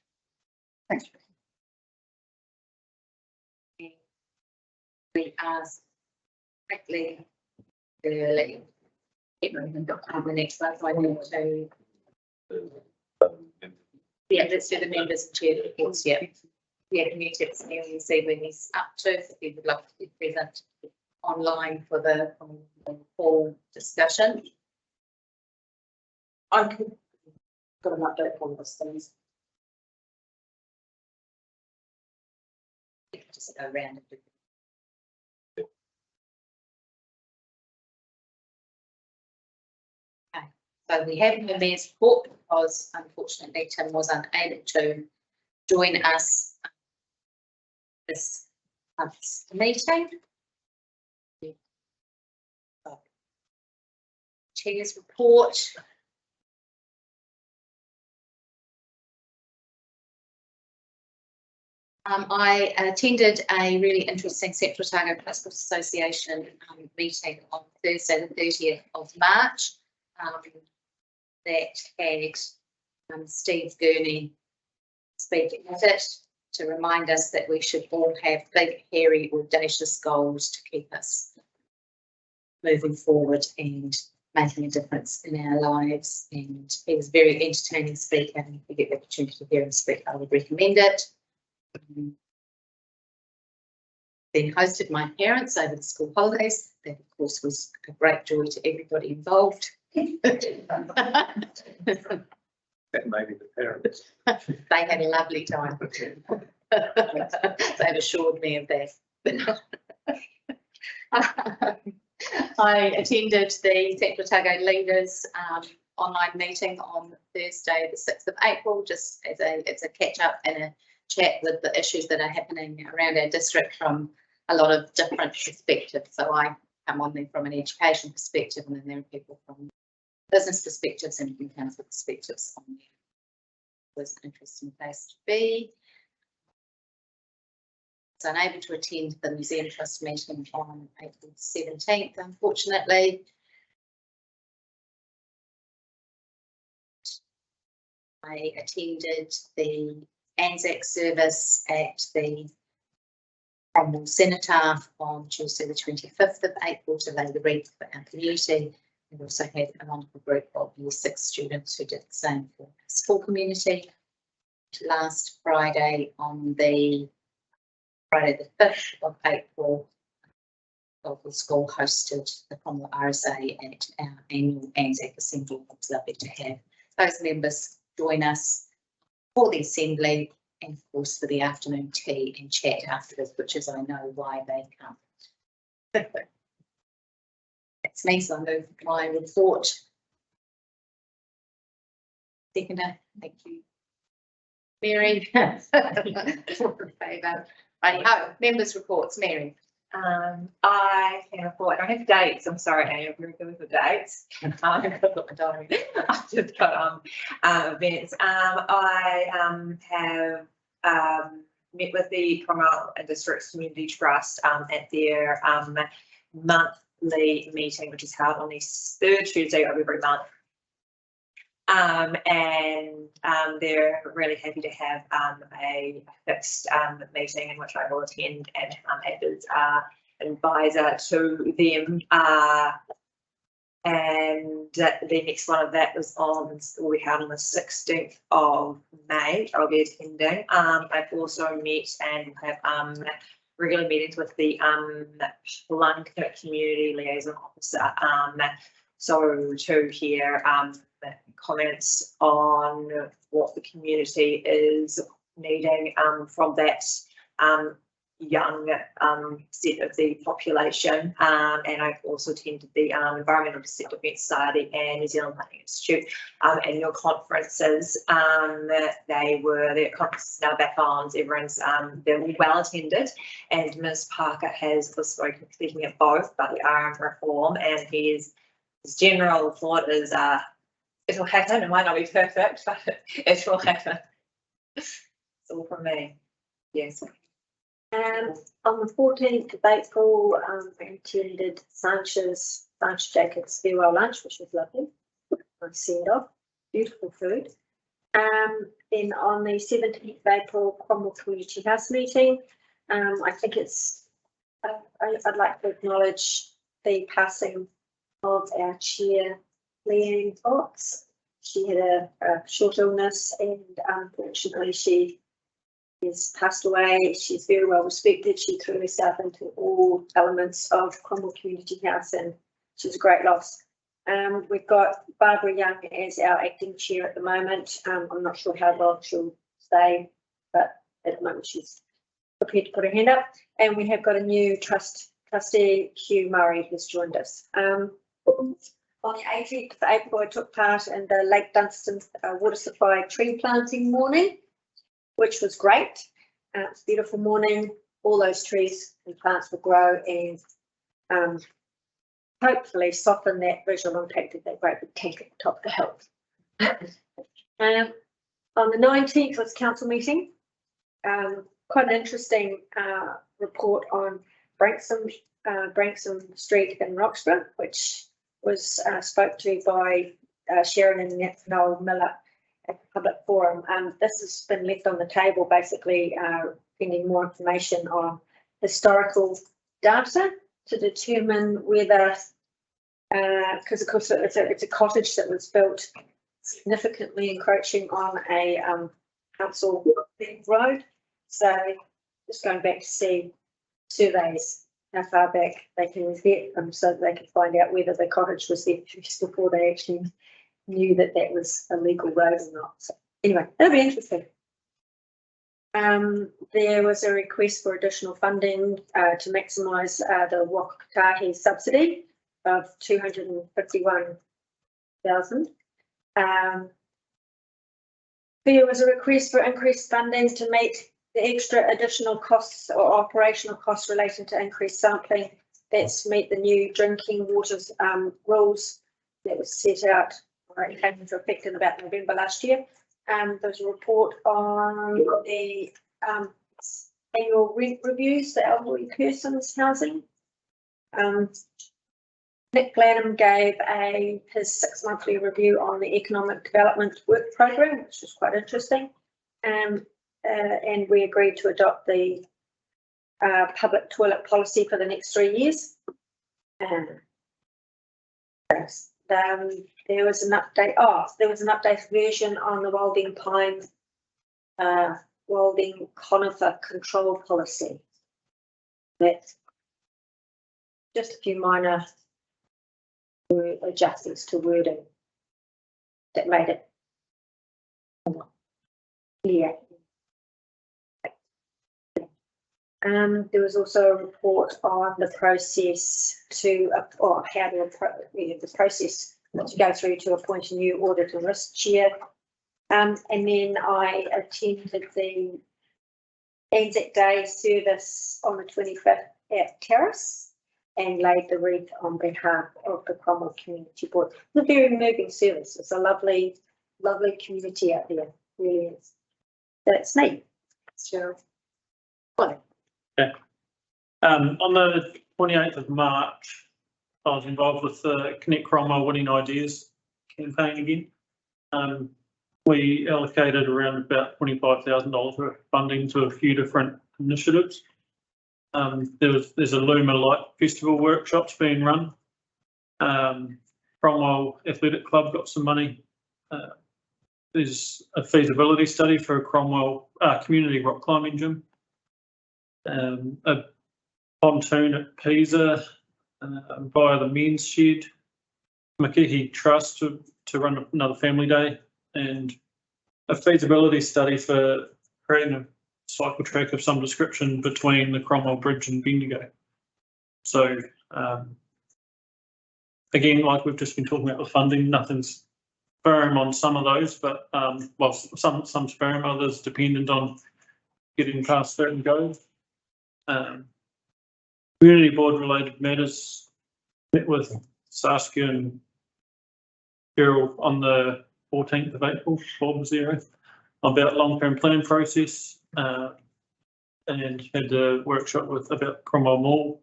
We asked quickly, early. Everyone got the next one, so I need to. Yeah, let's do the members and chair reports, yeah. Yeah, can you text me and see when he's up to, if he would like to be present online for the full discussion. I could got an update on this things. Just go around. Okay, so we have the mayor's report because unfortunately Tim was unable to join us this month's meeting. Chair's report. I attended a really interesting Central Otago Transport Association meeting on Thursday, the 30th of March, that had Steve Gurney speaking at it to remind us that we should all have big, hairy, audacious goals to keep us moving forward and making a difference in our lives. And he was a very entertaining speaker, and if you get the opportunity to hear him speak, I would recommend it. Then hosted my parents over the school holidays. That of course was a great joy to everybody involved. That may be the parents. They had a lovely time. They've assured me of that. I attended the Central Otago Leaders online meeting on Thursday, the 6th of April, just as it's a catch up and a chat with the issues that are happening around our district from a lot of different perspectives. So I come on there from an education perspective, and then there are people from business perspectives and from council perspectives on there. It was an interesting place to be. I was unable to attend the Museum Trust meeting on April 17th, unfortunately. I attended the Anzac service at the Cromwell Cenotaph on Tuesday the 25th of April to lay the wreath for our community. We also had a wonderful group of Year 6 students who did the same for our school community. Last Friday, on the Friday the 5th of April, the school hosted the Cromwell RSA at our annual Anzac Assembly. It was lovely to have those members join us for the assembly and of course for the afternoon tea and chat afterwards, which is I know why they come. That's me, so I move my report. Seconder, thank you. Mary. All in favour. Righty-ho, members' reports, Mary. I can report, I don't have dates, I'm sorry, I am very good with the dates. I've got my diary. I've just got events. I have met with the Cromwell Districts Community Trust at their monthly meeting, which is held on the third Tuesday of every month. And they're really happy to have a fixed meeting in which I will attend and act as advisor to them. And the next one of that will be held on the 16th of May. I'll be attending. I've also met and have regular meetings with the Plunkett Community Liaison Officer. So to hear comments on what the community is needing from that young set of the population. And I've also attended the Environmental Defence Society and New Zealand Planning Institute annual conferences. Their conferences now back on, everyone's they're well attended, and Ms. Parker has spoken, speaking at both, but the RM reform, and his general thought is it will happen. It might not be perfect, but it will happen. It's all from me. Yes. On the 14th of April, I attended Sancho Jacob's farewell lunch, which was lovely. I send off, beautiful food. Then on the 17th of April, Cromwell Community House meeting. I think it's, I'd like to acknowledge the passing of our chair, Leanne Fox. She had a short illness, and unfortunately she has passed away. She's very well respected. She threw herself into all elements of Cromwell Community House, and she's a great loss. We've got Barbara Young as our acting chair at the moment. I'm not sure how long she'll stay, but at the moment she's prepared to put her hand up. And we have got a new trustee, Hugh Murray, who's joined us. On the 18th of April, I took part in the Lake Dunstan water supply tree planting morning, which was great. It's a beautiful morning. All those trees and plants will grow and hopefully soften that visual impact of that great big tank at the top of the hill. On the 19th was council meeting. Quite an interesting report on Branksome Street in Roxburgh, which was spoke to by Sharon and Noel Miller at the public forum. This has been left on the table, basically pending more information on historical data to determine whether, because of course it's a cottage that was built significantly encroaching on a council road. So just going back to see surveys, how far back they can get them, so that they can find out whether the cottage was there just before they actually knew that that was a legal road or not. So anyway, that'll be interesting. There was a request for additional funding to maximise the Wakatahi subsidy of 251,000. There was a request for increased funding to meet the extra additional costs or operational costs relating to increased sampling. That's to meet the new drinking water rules that was set out, or it came into effect in about November last year. There's a report on the annual rent reviews for elderly persons housing. Nick Glanham gave his 6-monthly review on the economic development work program, which was quite interesting. And we agreed to adopt the public toilet policy for the next 3 years. There was an update. There was an updated version on the Wilding Pine, Wilding conifer control policy. That's just a few minor adjustments to wording that made it Yeah. There was also a report on the process to, or how to the process to go through to appoint a new audit and risk chair. And then I attended the Anzac Day service on the 25th at Terrace and laid the wreath on behalf of the Cromwell Community Board. It's a very moving service. It's a lovely, lovely community out there. Really is. That's me. So, well. Yeah. On the 28th of March, I was involved with the Connect Cromwell Winning Ideas campaign again. We allocated around about $25,000 worth of funding to a few different initiatives. There's a Luma Light Festival workshops being run. Cromwell Athletic Club got some money. There's a feasibility study for a Cromwell community rock climbing gym. A pontoon at Pisa via the men's shed. Makihi Trust to run another family day, and a feasibility study for creating a cycle track of some description between the Cromwell Bridge and Bendigo. So again, like we've just been talking about the funding, nothing's firm on some of those, but well, some firm, others dependent on getting past certain goals. Community board related matters, met with Saskia and Cheryl on the 14th of April, Bob was there, about long-term plan process, and had a workshop with about Cromwell Mall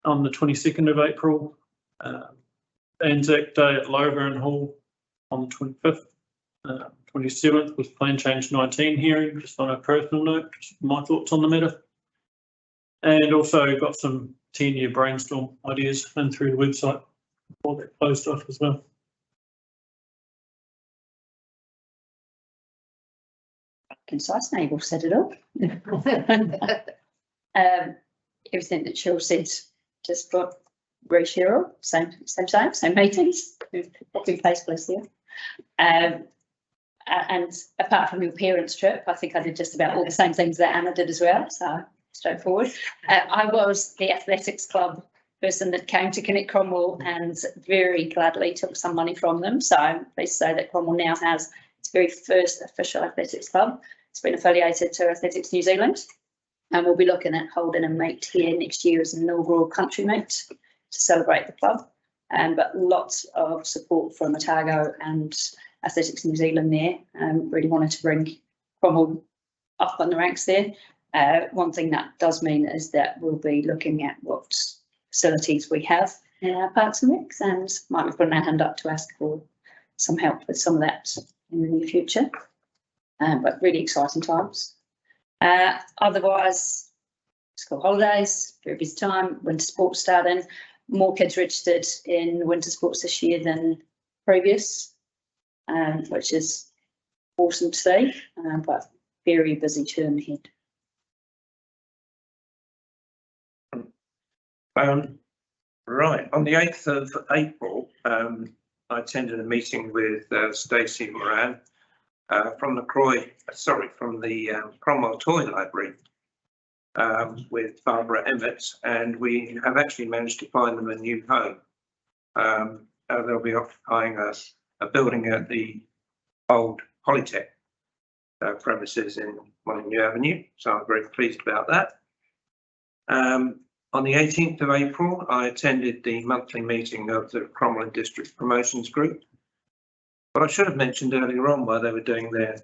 on the 22nd of April, Anzac Day at Loveburn Hall on the 25th, 27th was Plan Change 19 hearing, just on a personal note, just my thoughts on the matter. And also got some 10-year brainstorm ideas in through the website before that closed off as well. Concise, now you've said it all. Everything that Cheryl said, just got very Cheryl, same meetings, probably place bless there. And apart from your parents' trip, I think I did just about all the same things that Anna did as well, so straightforward. I was the athletics club person that came to Connect Cromwell and very gladly took some money from them. So I'm pleased to say that Cromwell now has its very first official athletics club. It's been affiliated to Athletics New Zealand, and we'll be looking at holding a meet here next year as an inaugural country meet to celebrate the club. But lots of support from Otago and Athletics New Zealand there. Really wanted to bring Cromwell up on the ranks there. One thing that does mean is that we'll be looking at what facilities we have in our parks and recs, and might be putting our hand up to ask for some help with some of that in the near future. But really exciting times. Otherwise, school holidays, very busy time, winter sports starting, more kids registered in winter sports this year than previous, which is awesome to see, but very busy term ahead. Right, on the 8th of April, I attended a meeting with Stacey Moran from the Cromwell Toy Library with Barbara Emmett, and we have actually managed to find them a new home. They'll be occupying a building at the old Polytech premises in Molyneux Avenue, so I'm very pleased about that. On the 18th of April, I attended the monthly meeting of the Cromwell District Promotions Group. What I should have mentioned earlier on while they were doing their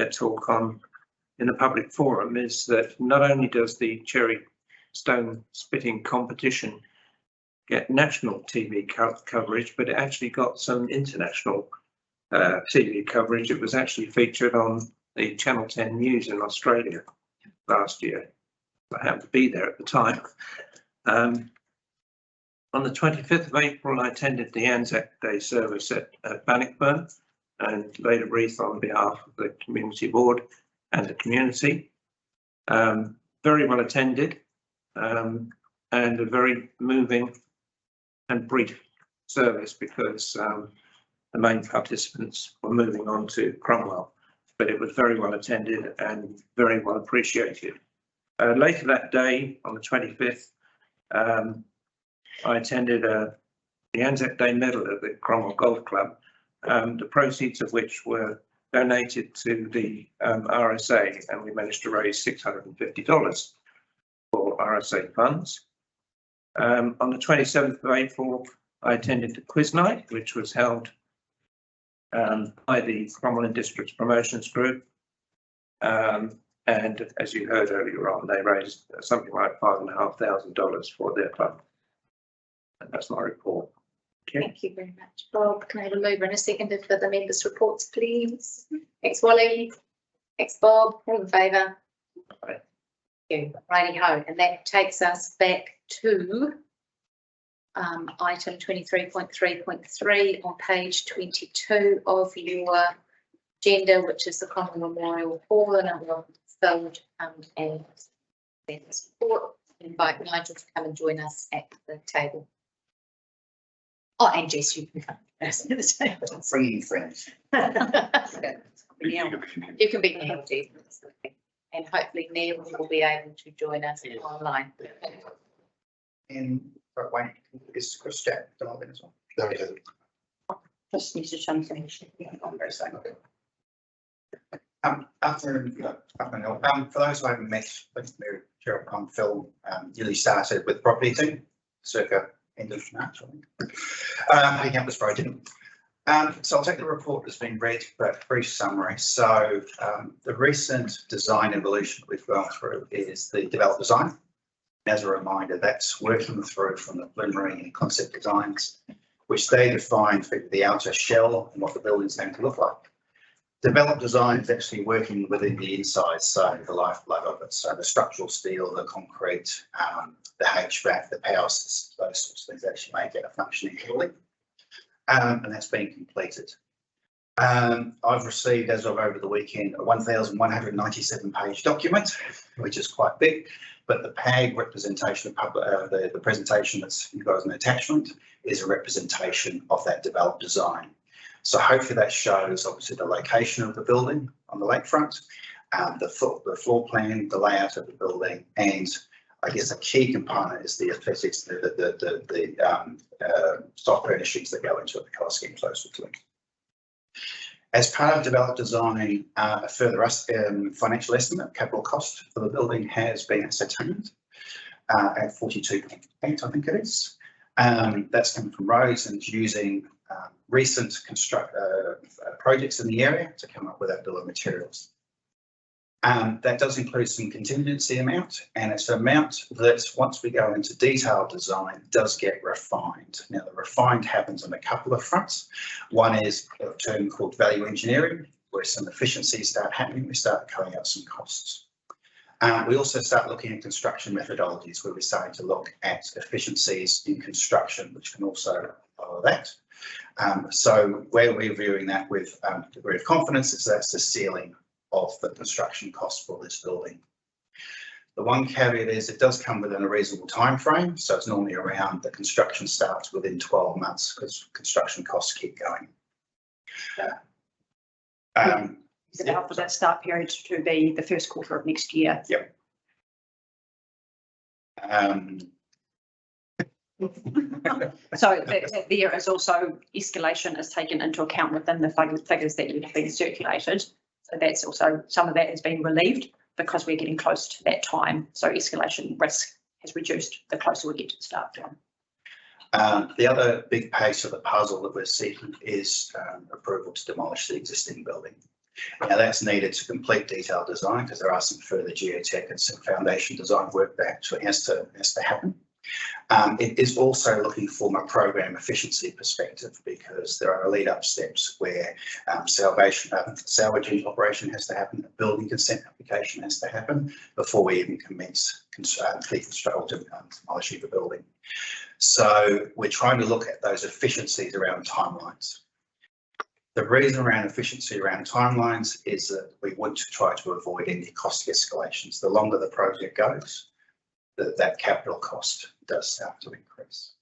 talk in a public forum is that not only does the cherry stone spitting competition get national TV coverage, but it actually got some international TV coverage. It was actually featured on the Channel 10 News in Australia last year. I happened to be there at the time. On the 25th of April, I attended the Anzac Day service at Bannockburn and laid a wreath on behalf of the community board and the community. Very well attended and a very moving and brief service because the main participants were moving on to Cromwell, but it was very well attended and very well appreciated. Later that day, on the 25th, I attended the Anzac Day medal at the Cromwell Golf Club, the proceeds of which were donated to the RSA, and we managed to raise $650 for RSA funds. On the 27th of April, I attended the quiz night, which was held by the Cromwell District's Promotions Group. And as you heard earlier on, they raised something like $5,500 for their club. And that's my report. Okay. Thank you very much, Bob. Can I have a mover and a seconder for the members' reports, please? Thanks, Wally. Thanks, Bob. All in favour? Aye. Thank you. Righty ho, and that takes us back to item 23.3.3 on page 22 of your agenda, which is the Cromwell Memorial Hall, and I will filled and support. Invite Nigel to come and join us at the table. Oh, and Jess, you can come to the table. Bringing friends. You can be Neil, and hopefully Neil will be able to join us online. And Wayne, is Chris Jack dialed in as well? No, he hasn't. Just needs to change things. I'm very sorry. Afternoon, for those who haven't met, Mary, Cheryl, I'm Phil, newly started with the property team, circa end of March, I think. Picking up this project. So I'll take the report that's been read, but brief summary. So the recent design evolution that we've gone through is the developed design. As a reminder, that's working through from the preliminary and concept designs, which they define for the outer shell and what the building's going to look like. Developed design is actually working within the inside, so the lifeblood of it. So the structural steel, the concrete, the HVAC, the power systems, those sorts of things actually make it a functioning building. And that's been completed. I've received, as of over the weekend, a 1,197 page document, which is quite big, but the PAG representation of the presentation that's you guys an attachment is a representation of that developed design. So hopefully that shows obviously the location of the building on the lakefront, the floor plan, the layout of the building, and I guess a key component is the aesthetics, the soft furnishings that go into it, the colour scheme closer to it. As part of developed design, a further financial estimate, capital cost for the building has been ascertained at 42.8, I think it is. That's coming from roads and using recent projects in the area to come up with that bill of materials. That does include some contingency amount, and it's an amount that once we go into detailed design does get refined. Now the refined happens on a couple of fronts. One is a term called value engineering, where some efficiencies start happening, we start cutting out some costs. We also start looking at construction methodologies, where we're starting to look at efficiencies in construction, which can also follow that. So where we're viewing that with a degree of confidence is that's the ceiling of the construction cost for this building. The one caveat is it does come within a reasonable time frame, so it's normally around the construction starts within 12 months because construction costs keep going. Is it out for that start period to be the first quarter of next year? Yep. So there is also escalation is taken into account within the figures that you've been circulated. So that's also, some of that has been relieved because we're getting close to that time. So escalation risk has reduced the closer we get to the start time. The other big piece of the puzzle that we're seeking is approval to demolish the existing building. Now that's needed to complete detailed design because there are some further geotech and some foundation design work that actually has to happen. It is also looking from a program efficiency perspective because there are lead up steps where salvaging operation has to happen, a building consent application has to happen before we even commence demolishing the building. So we're trying to look at those efficiencies around timelines. The reason around efficiency around timelines is that we want to try to avoid any cost escalations. The longer the project goes, that capital cost does start to increase.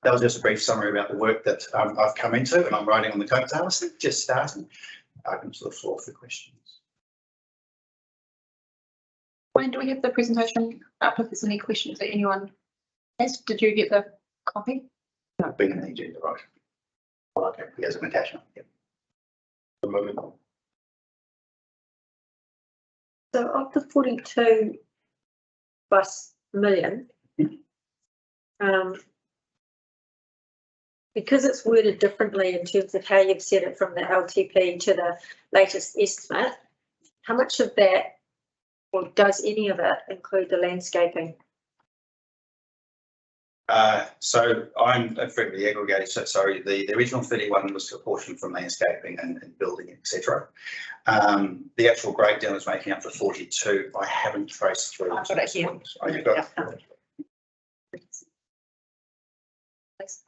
that was just a brief summary about the work that I've come into and I'm writing on the coattails, just starting. Open to the floor for questions. When do we have the presentation up? If there's any questions that anyone has, did you get the copy? No, being in the agenda, right? Well, okay, here's an attachment. Yep. The moment. So of the 42 plus million, because it's worded differently in terms of how you've set it from the LTP to the latest estimate, how much of that, or does any of it include the landscaping? So I'm effectively aggregating. So sorry, the original 31 was a portion from landscaping and building, etc. The actual breakdown is making up for 42. I haven't traced through. I've got it here. Oh, you've got it.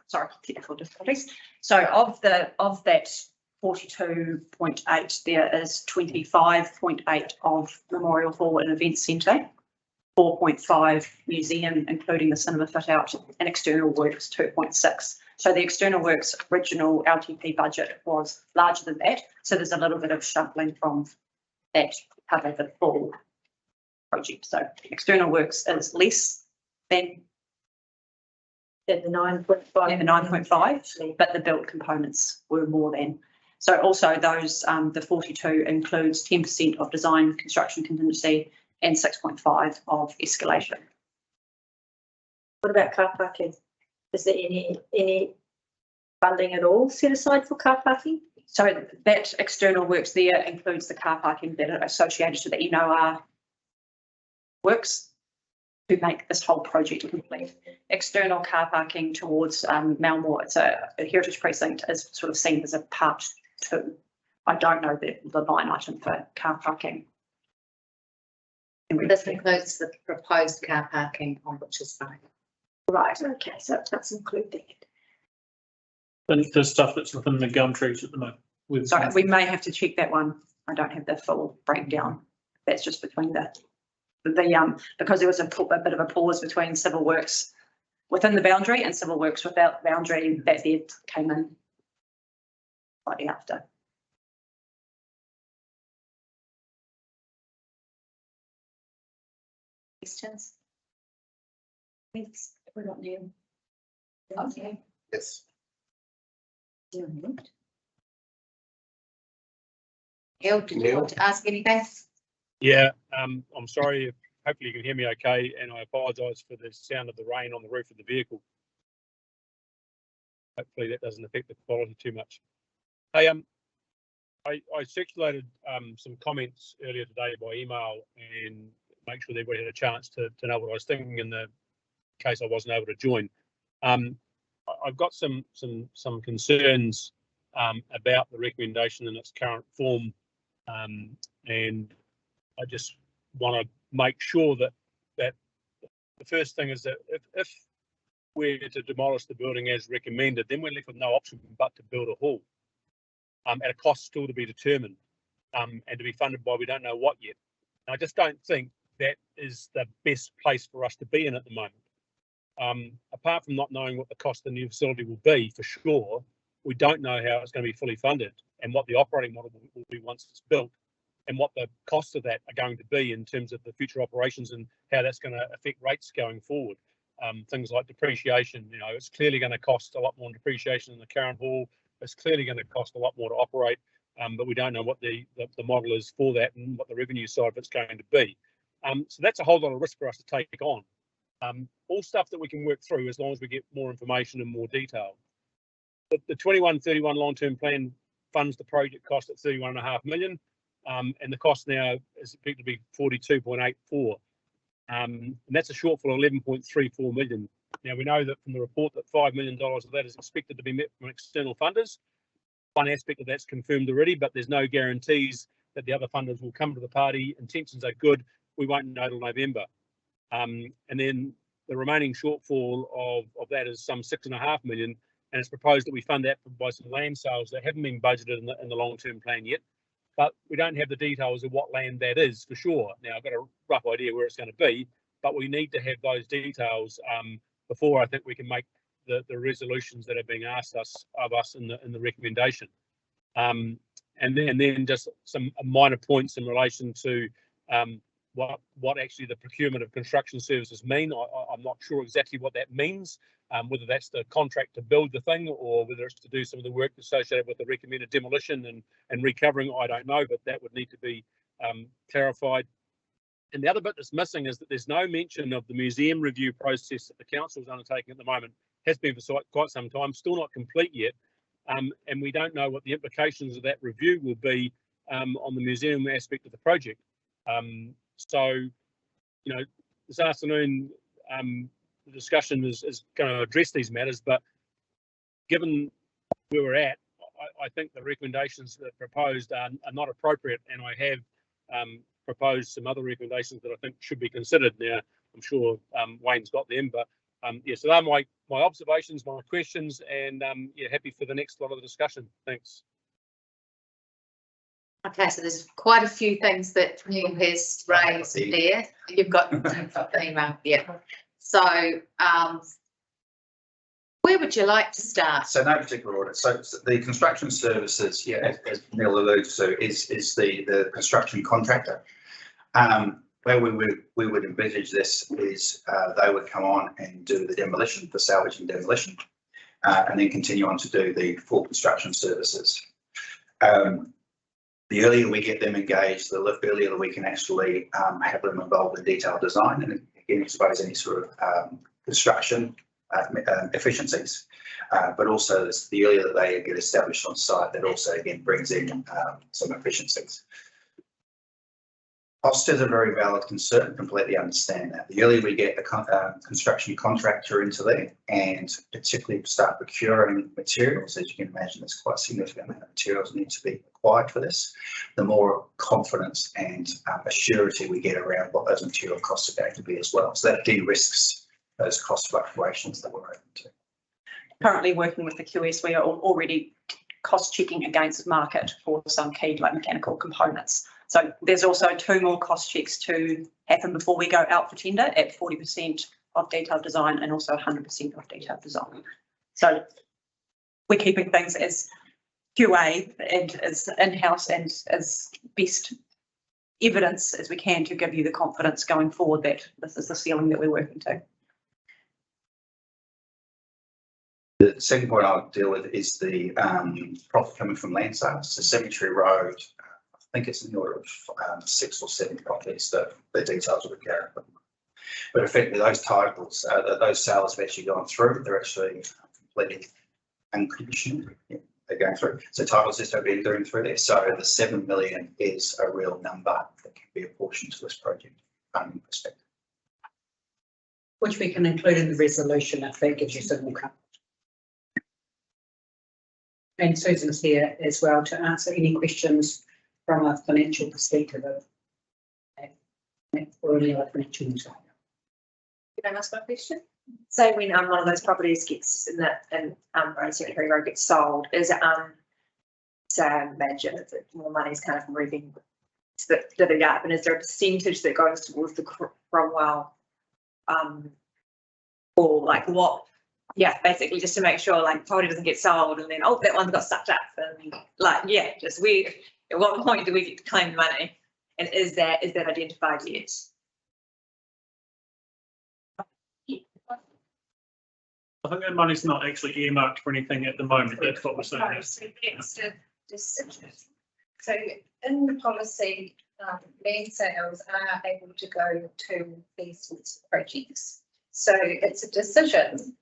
Sorry, technical difficulties. So of that 42.8, there is 25.8 of Memorial Hall and Event Centre, 4.5 museum, including the cinema fit out, and external works 2.6. So the external works original LTP budget was larger than that. So there's a little bit of shuffling from that to cover the full project. So external works is less than the 9.5. And the 9.5, but the built components were more than. So also those, the 42 includes 10% of design construction contingency and 6.5 of escalation. What about car parking? Is there any funding at all set aside for car parking? So that external works there includes the car parking that are associated to the NOR works to make this whole project complete. External car parking towards Malmore, it's a heritage precinct, is sort of seen as a part 2. I don't know the line item for car parking. This includes the proposed car parking on Butchers Road. Right, okay, so it does include that. And the stuff that's within the gum trees at the moment. Sorry, we may have to check that one. I don't have the full breakdown. That's just between because there was a bit of a pause between civil works within the boundary and civil works without the boundary, that bed came in slightly after. Questions? We're not new. Okay. Yes. Neil, did you want to ask anything? Yeah, I'm sorry. Hopefully you can hear me okay, and I apologise for the sound of the rain on the roof of the vehicle. Hopefully that doesn't affect the quality too much. Hey, I circulated some comments earlier today by email and make sure that everybody had a chance to know what I was thinking in the case I wasn't able to join. I've got some concerns about the recommendation in its current form, and I just want to make sure that the first thing is that if we're to demolish the building as recommended, then we're left with no option but to build a hall at a cost still to be determined and to be funded by we don't know what yet. And I just don't think that is the best place for us to be in at the moment. Apart from not knowing what the cost of the new facility will be for sure, we don't know how it's going to be fully funded and what the operating model will be once it's built, and what the costs of that are going to be in terms of the future operations and how that's going to affect rates going forward. Things like depreciation, it's clearly going to cost a lot more in depreciation in the current hall. It's clearly going to cost a lot more to operate, but we don't know what the model is for that and what the revenue side of it's going to be. So that's a whole lot of risk for us to take on. All stuff that we can work through as long as we get more information and more detail. The 21-31 long-term plan funds the project cost at 31.5 million. And the cost now is expected to be 42.84, and that's a shortfall of 11.34 million. Now we know that from the report that $5 million of that is expected to be met from external funders. One aspect of that's confirmed already, but there's no guarantees that the other funders will come to the party. Intentions are good. We won't know till November. And then the remaining shortfall of that is some 6.5 million, and it's proposed that we fund that by some land sales that haven't been budgeted in the long-term plan yet. But we don't have the details of what land that is for sure. Now, I've got a rough idea where it's going to be, but we need to have those details before I think we can make the resolutions that are being asked of us in the recommendation. And then just some minor points in relation to what actually the procurement of construction services mean. I'm not sure exactly what that means, whether that's the contract to build the thing or whether it's to do some of the work associated with the recommended demolition and recovering. I don't know, but that would need to be clarified. And the other bit that's missing is that there's no mention of the museum review process that the council is undertaking at the moment. Has been for quite some time, still not complete yet. And we don't know what the implications of that review will be on the museum aspect of the project. So, you know, this afternoon, the discussion is going to address these matters, but given where we're at, I think the recommendations that are proposed are not appropriate, and I have proposed some other recommendations that I think should be considered. Now, I'm sure Wayne's got them, but yeah, so they're my observations, my questions, and yeah, happy for the next lot of the discussion. Thanks. Okay, so there's quite a few things that Neil has raised there. You've got the email, yeah. So where would you like to start? So no particular order. So the construction services, yeah, as Neil alluded to, is the construction contractor. Where we would envisage this is they would come on and do the demolition, the salvage and demolition, and then continue on to do the full construction services. The earlier we get them engaged, the earlier that we can actually have them involved in detailed design and again expose any sort of construction efficiencies, but also the earlier that they get established on site, that also again brings in some efficiencies. Cost is a very valid concern, completely understand that. The earlier we get the construction contractor into there and particularly start procuring materials, as you can imagine, there's quite a significant amount of materials need to be acquired for this, the more confidence and assurity we get around what those material costs are going to be as well. So that de-risks those cost fluctuations that we're open to. Currently working with the QS, we are already cost checking against market for some key like mechanical components. So there's also 2 more cost checks to happen before we go out for tender at 40% of detailed design and also 100% of detailed design. So we're keeping things as QA and as in-house and as best evidence as we can to give you the confidence going forward that this is the ceiling that we're working to. The second point I'll deal with is the profit coming from land sales. So Cemetery Road, I think it's in the order of 6 or 7 properties that the details will be carried. But effectively those titles, those sales have actually gone through. They're actually completely unconditional. Yeah, they're going through. So titles just have been going through there. So the 7 million is a real number that can be apportioned to this project funding perspective. Which we can include in the resolution if that gives you some more comfort. And Susan's here as well to answer any questions from a financial perspective of or any other financial matter. Can I ask my question? So when one of those properties gets in that Secretary Road gets sold, is it so I imagine that more money is kind of moving divvied up, and is there a percentage that goes towards the Cromwell or like what? Yeah, basically just to make sure like property doesn't get sold and then oh that one got sucked up and like yeah, just we at what point do we get to claim the money, and is that identified yet? I think that money's not actually earmarked for anything at the moment. That's what we're saying. Right, so that's a decision. So in the policy, land sales are able to go to these sorts of projects. So it's a decision.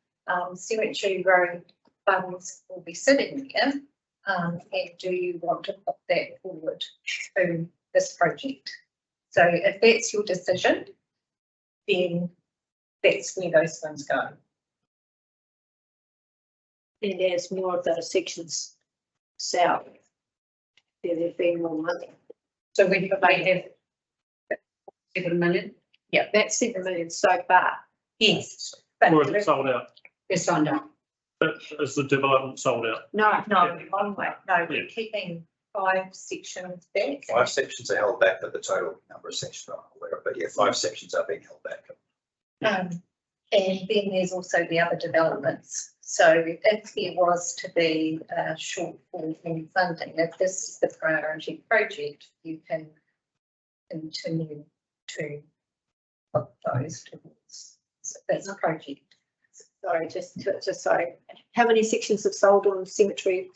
Cemetery Road funds will be sitting there, and do you want to put that forward to this project? So if that's your decision, then that's where those funds go. And as more of those sections sell, there'll be more money. So we have 7 million? Yeah, that's 7 million so far. Yes. Or is it sold out? It's signed up. But is the development sold out? No, Yeah. one way. No, we're Yeah. keeping 5 sections back. 5 sections are held back, but the total number of sections I'm not aware of, but yeah, 5 sections are being held back. And then there's also the other developments. So if there was to be a shortfall in funding, if this is the priority project, you can continue to put those towards this project. Sorry, just sorry. How many sections have sold on Cemetery?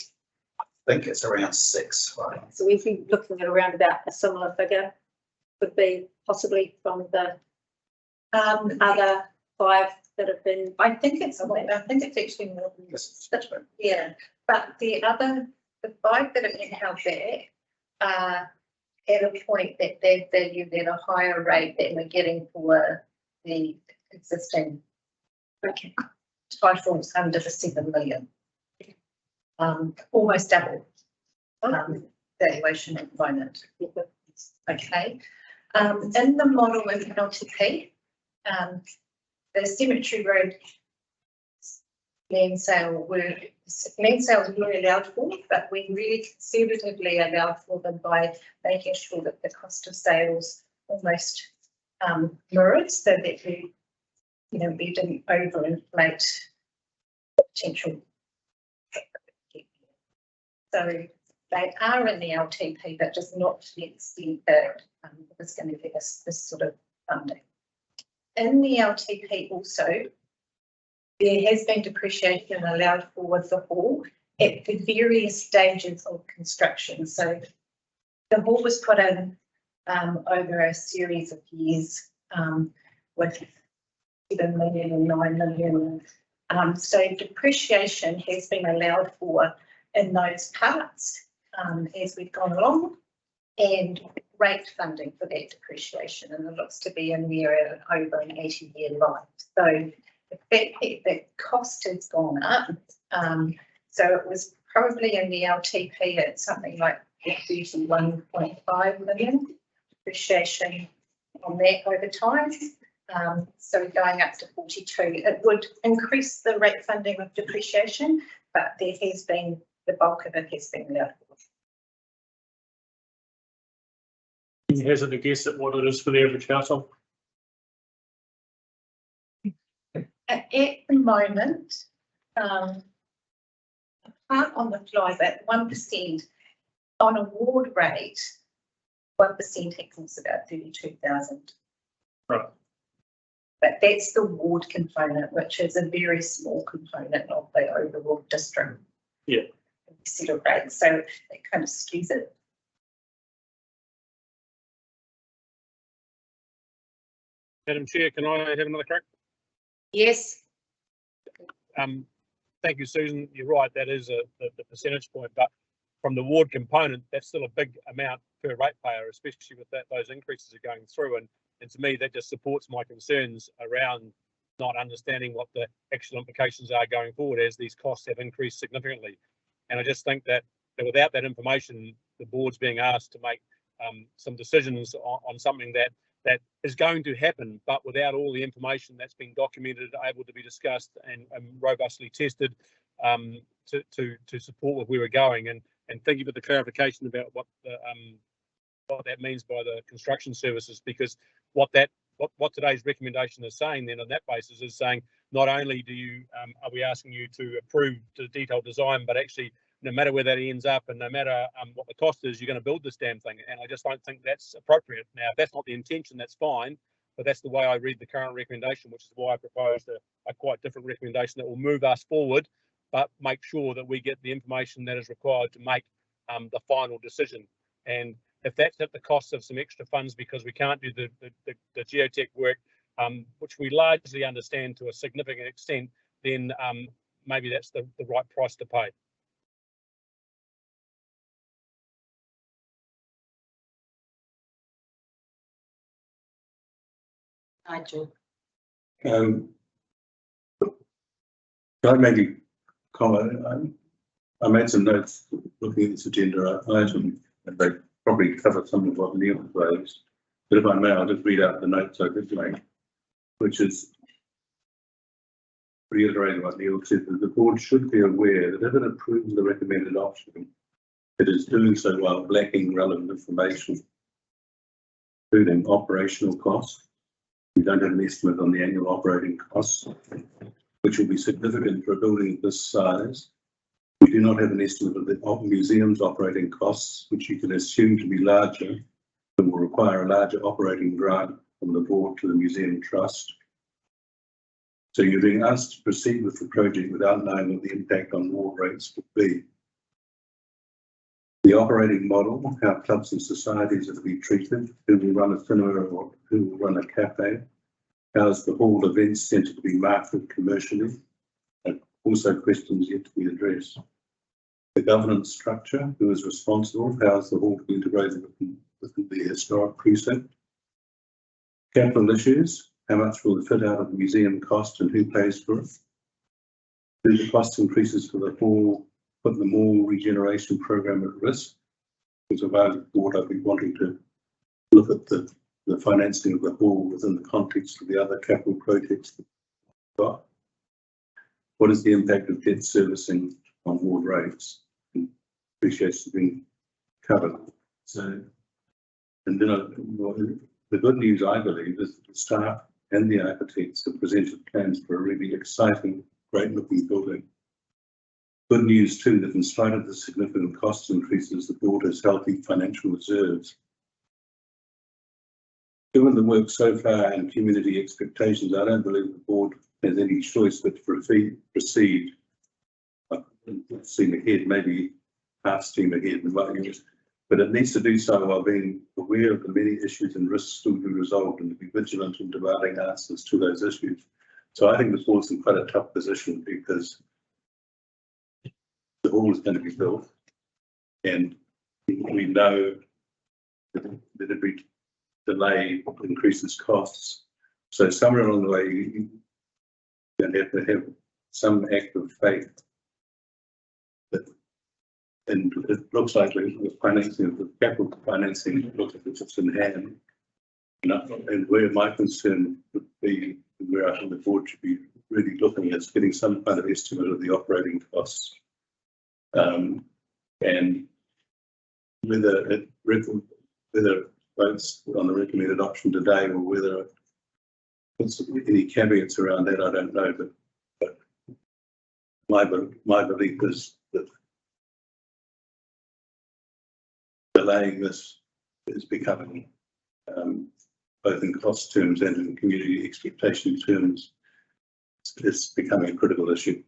I think it's around 6, right? So we'd be looking at around about a similar figure, would be possibly from the other 5 that have been. I think it's actually more than Yes. yeah, but the 5 that have been held back are at a point that they're valued at a higher rate than we're getting for the existing titles under the 7 million. Almost double valuation at the moment. Okay. In the model of LTP, the Cemetery Road land sales were allowed for, but we really conservatively allowed for them by making sure that the cost of sales almost mirrored, so that we didn't overinflate potential. So they are in the LTP, but just not to the extent that it's going to give us this sort of funding. In the LTP also, there has been depreciation allowed for the hall at the various stages of construction. So the hall was put in over a series of years with 7 million and 9 million. So depreciation has been allowed for in those parts as we've gone along, and rate funding for that depreciation, and it looks to be in there over an 80-year life. So the fact that the cost has gone up, so it was probably in the LTP at something like 31.5 million depreciation on that over time. So going up to 42, it would increase the rate funding of depreciation, but there has been, the bulk of it has been allowed for. Can you hazard a guess at what it is for the average household? At the moment, apart on the fly, but 1% on a ward rate, 1% equals about 32,000. Right. But that's the ward component, which is a very small component of the overall district. Yeah. Set of rates, so it kind of skews it. Madam Chair, can I have another crack? Yes. Thank you, Susan. You're right, that is the percentage point, but from the ward component, that's still a big amount per ratepayer, especially with those increases are going through. And to me, that just supports my concerns around not understanding what the actual implications are going forward as these costs have increased significantly. And I just think that without that information, the board's being asked to make some decisions on something that is going to happen, but without all the information that's been documented, able to be discussed and robustly tested to support where we're going. And thank you for the clarification about what that means by the construction services, because what today's recommendation is saying then on that basis is saying not only are we asking you to approve the detailed design, but actually no matter where that ends up and no matter what the cost is, you're going to build this damn thing. And I just don't think that's appropriate. Now, if that's not the intention, that's fine, but that's the way I read the current recommendation, which is why I proposed a quite different recommendation that will move us forward, but make sure that we get the information that is required to make the final decision. And if that's at the cost of some extra funds because we can't do the geotech work, which we largely understand to a significant extent, then maybe that's the right price to pay. Nigel. Can I maybe comment? I made some notes looking at this agenda item, and they probably cover some of what Neil raised. But if I may, I'll just read out the notes I did make, which is reiterating what Neil said, that the board should be aware that if it approves the recommended option, it is doing so while lacking relevant information, including operational costs. We don't have an estimate on the annual operating costs. which will be significant for a building of this size. We do not have an estimate of the museum's operating costs, which you can assume to be larger and will require a larger operating grant from the board to the museum trust. So you're being asked to proceed with the project without knowing what the impact on ward rates would be. The operating model, how clubs and societies are to be treated, who will run a cinema or who will run a cafe, how is the hall events centre to be marketed commercially, and also questions yet to be addressed. The governance structure, who is responsible, how is the hall to be integrated within the historic precinct. Capital issues, how much will the fit out of the museum cost and who pays for it? Do the cost increases for the hall put the mall regeneration program at risk? Because about the board, I've been wanting to look at the financing of the hall within the context of the other capital projects that we've got. What is the impact of debt servicing on ward rates? Appreciates being covered. So, and then the good news, I believe, is that the staff and the architects have presented plans for a really exciting, great looking building. Good news too that in spite of the significant cost increases, the board has healthy financial reserves. Given the work so far and community expectations, I don't believe the board has any choice but to proceed. Steam ahead, maybe half steam ahead, but it needs to do so while being aware of the many issues and risks still to be resolved and to be vigilant in demanding answers to those issues. So I think the board's in quite a tough position because the hall is going to be built and we know that every delay increases costs. So somewhere along the way, you're going to have some act of faith. And it looks like the financing, the capital financing looks like it's in hand. And where my concern would be, where I think the board should be really looking at getting some kind of estimate of the operating costs. And whether votes on the recommended option today or whether it's any caveats around that, I don't know. But my belief is that delaying this is becoming, both in cost terms and in community expectation terms, it's becoming a critical issue.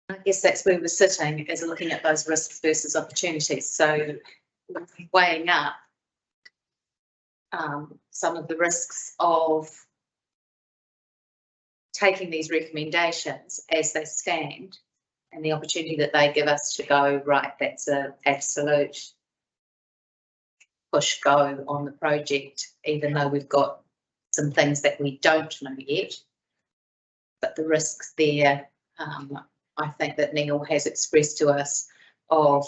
I guess that's where we're sitting, is looking at those risks versus opportunities. So weighing up some of the risks of taking these recommendations as they stand and the opportunity that they give us to go, right, that's an absolute push go on the project, even though we've got some things that we don't know yet. But the risks there, I think that Neil has expressed to us of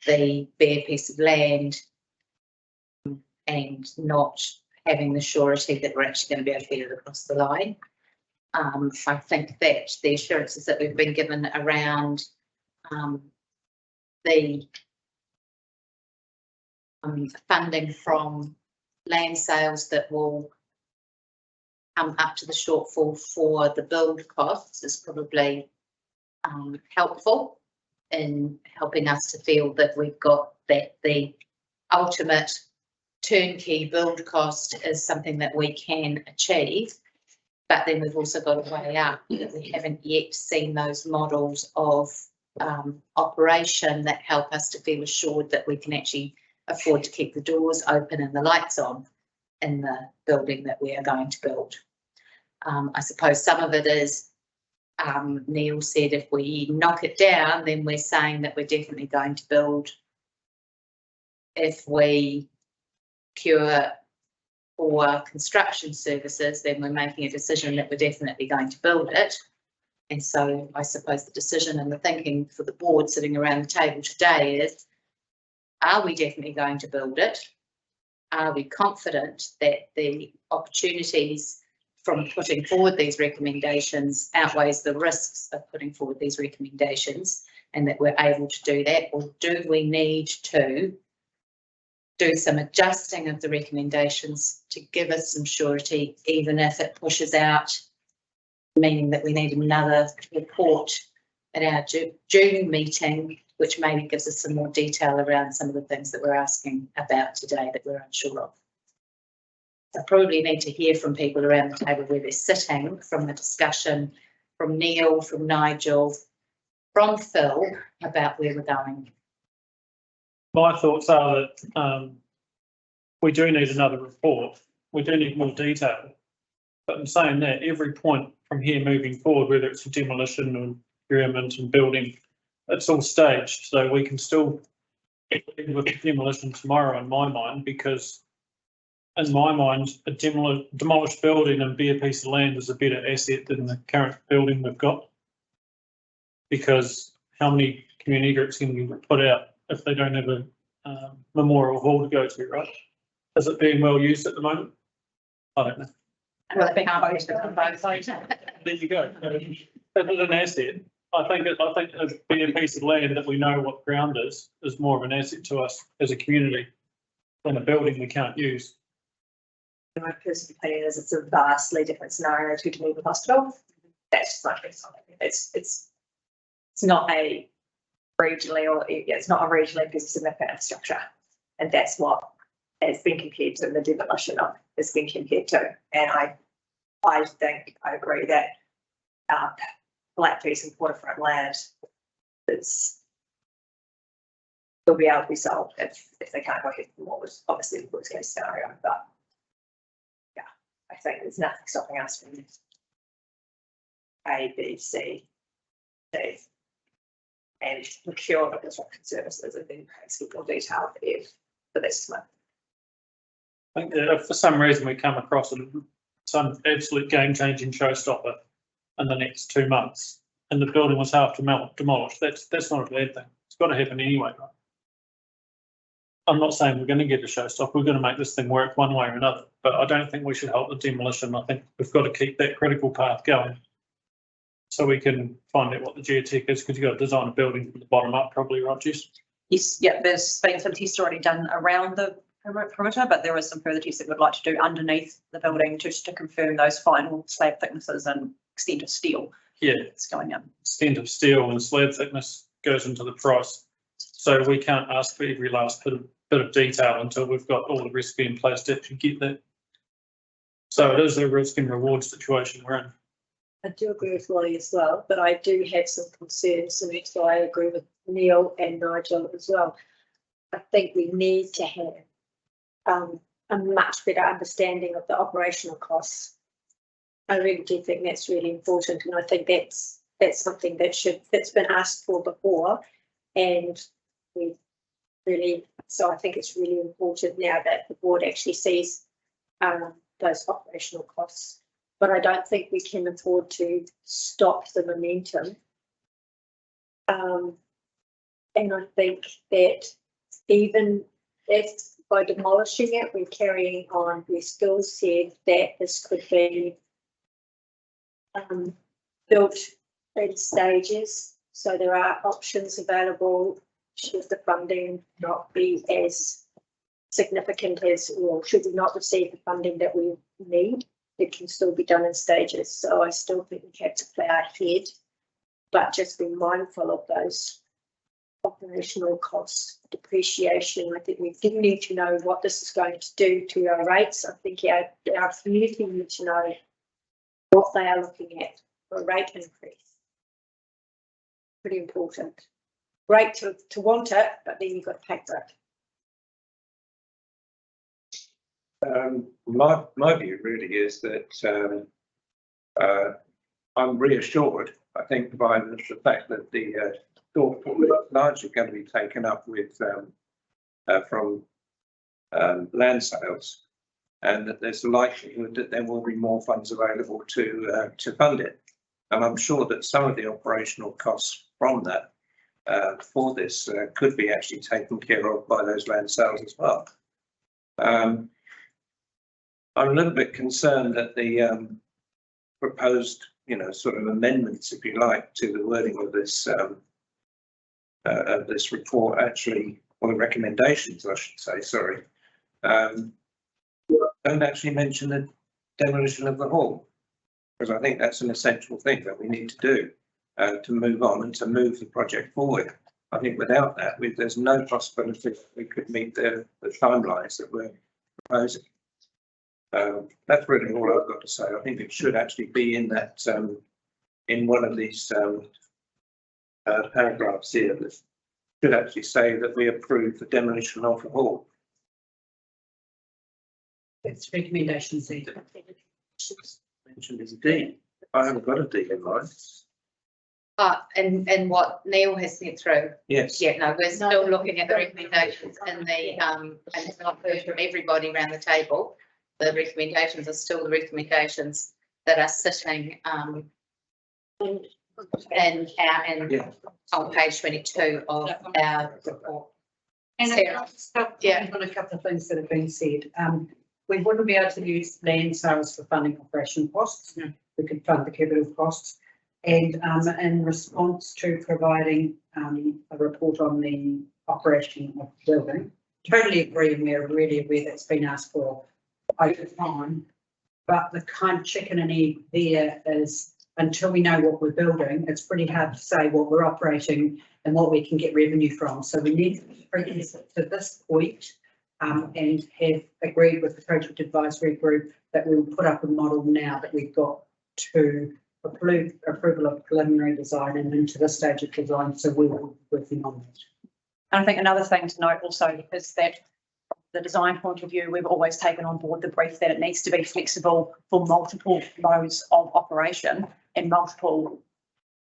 the bare piece of land and not having the surety that we're actually going to be able to get it across the line. I think that the assurances that we've been given around the funding from land sales that will come up to the shortfall for the build costs is probably helpful in helping us to feel that we've got that the ultimate turnkey build cost is something that we can achieve. But then we've also got to weigh up that we haven't yet seen those models of operation that help us to feel assured that we can actually afford to keep the doors open and the lights on in the building that we are going to build. I suppose some of it is, Neil said, if we knock it down, then we're saying that we're definitely going to build. If we cure for construction services, then we're making a decision that we're definitely going to build it. And so I suppose the decision and the thinking for the board sitting around the table today is, are we definitely going to build it? Are we confident that the opportunities from putting forward these recommendations outweighs the risks of putting forward these recommendations and that we're able to do that? Or do we need to do some adjusting of the recommendations to give us some surety, even if it pushes out meaning that we need another report at our June meeting, which maybe gives us some more detail around some of the things that we're asking about today that we're unsure of. I probably need to hear from people around the table where they're sitting, from the discussion, from Neil, from Nigel, from Phil, about where we're going. My thoughts are that we do need another report. We do need more detail. But in saying that, every point from here moving forward, whether it's demolition or procurement and building, it's all staged. So we can still get with the demolition tomorrow, in my mind, because in my mind, a demolished building and bare piece of land is a better asset than the current building we've got. Because how many community groups can we put out if they don't have a memorial hall to go to, right? Is it being well used at the moment? I don't know. Well, they can't use it on both sides. There you go. If it's an asset, I think a bare piece of land that we know what ground is more of an asset to us as a community than a building we can't use. My personal opinion is it's a vastly different scenario to Geneva Hospital. That's just my personal opinion. It's not a regionally or it's not a regionally significant structure, and that's what has been compared to the demolition of has been compared to. And I think I agree that flat piece and waterfront land will be able to be solved if they can't go ahead with what was obviously the worst case scenario. But yeah, I think there's nothing stopping us from A, B, C, D, and procure the construction services and then perhaps get more detail for this month. I think that if for some reason we come across some absolute game-changing showstopper in the next 2 months and the building was half demolished, that's not a bad thing. It's got to happen anyway, right? I'm not saying we're going to get a showstopper. We're going to make this thing work one way or another, but I don't think we should help the demolition. I think we've got to keep that critical path going so we can find out what the geotech is, because you've got to design a building from the bottom up, probably, right, Jess? Yes, yeah, there's been some tests already done around the perimeter, but there is some further tests that we'd like to do underneath the building just to confirm those final slab thicknesses and extent of steel. Yeah, it's going in. Extent of steel and slab thickness goes into the price. So we can't ask for every last bit of detail until we've got all the recipe in place to actually get that. So it is a risk and reward situation we're in. I do agree with Molly as well, but I do have some concerns, and that's why I agree with Neil and Nigel as well. I think we need to have a much better understanding of the operational costs. I really do think that's really important, and I think that's something that's been asked for before, and we really. So I think it's really important now that the board actually sees those operational costs. But I don't think we can afford to stop the momentum. And I think that even if by demolishing it, we're carrying on, we still said that this could be built in stages. So there are options available should the funding not be as significant as, or should we not receive the funding that we need. It can still be done in stages. So I still think we have to play our head, but just be mindful of those operational costs, depreciation. I think we do need to know what this is going to do to our rates. I think our community need to know what they are looking at for a rate increase. Pretty important. Great to want it, but then you've got to pay for it. My view really is that I'm reassured, I think, by the fact that the shortfall is largely going to be taken up with from land sales, and that there's a likelihood that there will be more funds available to fund it. And I'm sure that some of the operational costs from that for this could be actually taken care of by those land sales as well. I'm a little bit concerned that the proposed, sort of amendments, if you like, to the wording of this report actually, or the recommendations, I should say, sorry, don't actually mention the demolition of the hall. Because I think that's an essential thing that we need to do to move on and to move the project forward. I think without that, there's no possibility that we could meet the timelines that we're proposing. That's really all I've got to say. I think it should actually be in that in one of these paragraphs here that should actually say that we approve the demolition of the hall. It's recommendation C. Mentioned as a D. I haven't got a D in mind. And what Neil has sent through. Yes. Yeah, no, we're still looking at the recommendations in the, and it's not heard from everybody around the table. The recommendations are still the recommendations that are sitting, and on page 22 of our report. And Sarah. on a couple of things that have been said. We wouldn't be able to use land sales for funding operation costs. We could fund the capital costs. And in response to providing a report on the operation of the building, totally agree, and we're really aware that's been asked for over time. But the kind of chicken and egg there is, until we know what we're building, it's pretty hard to say what we're operating and what we can get revenue from. So we need to bring this to this point and have agreed with the project advisory group that we will put up a model now that we've got to approval of preliminary design and into this stage of design. So we will be working on that. And I think another thing to note also is that from the design point of view, we've always taken on board the brief that it needs to be flexible for multiple modes of operation and multiple,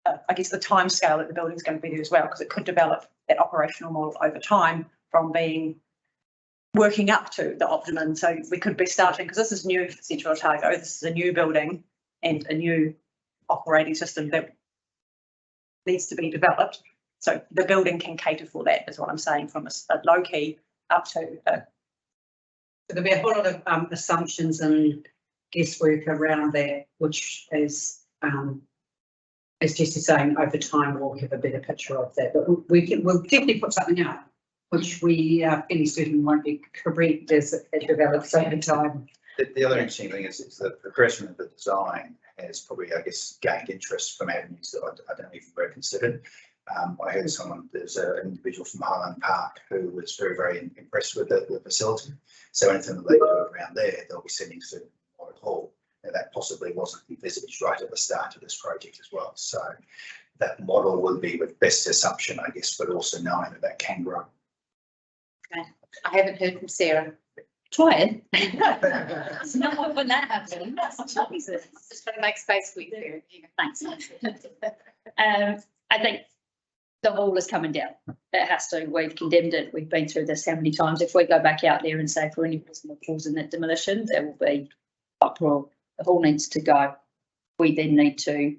I guess, the time scale that the building is going to be there as well, because it could develop that operational model over time from working up to the optimum. So we could be starting, because this is new for Central Otago, this is a new building and a new operating system that needs to be developed. So the building can cater for that, is what I'm saying, from a low key up to There'll be a whole lot of assumptions and guesswork around that, which is, as Jess is saying, over time we'll have a better picture of that. But we'll definitely put something out, which we are fairly certain won't be correct as it develops over time. The other interesting thing is the progression of the design has probably, I guess, gained interest from avenues that I don't even very considered. I heard there's an individual from Highland Park who was very, very impressed with the facility. So anything that they do around there, they'll be sending to Memorial Hall. Now, that possibly wasn't envisaged right at the start of this project as well. So that model will be with best assumption, I guess, but also knowing that can grow. Okay. I haven't heard from Sarah. Try it. It's not when that happens. Jesus. Just trying to make space for you, Sarah. Thanks. I think the hall is coming down. It has to. We've condemned it. We've been through this how many times? If we go back out there and say for any possible cause in that demolition, there will be uproar. The hall needs to go. We then need to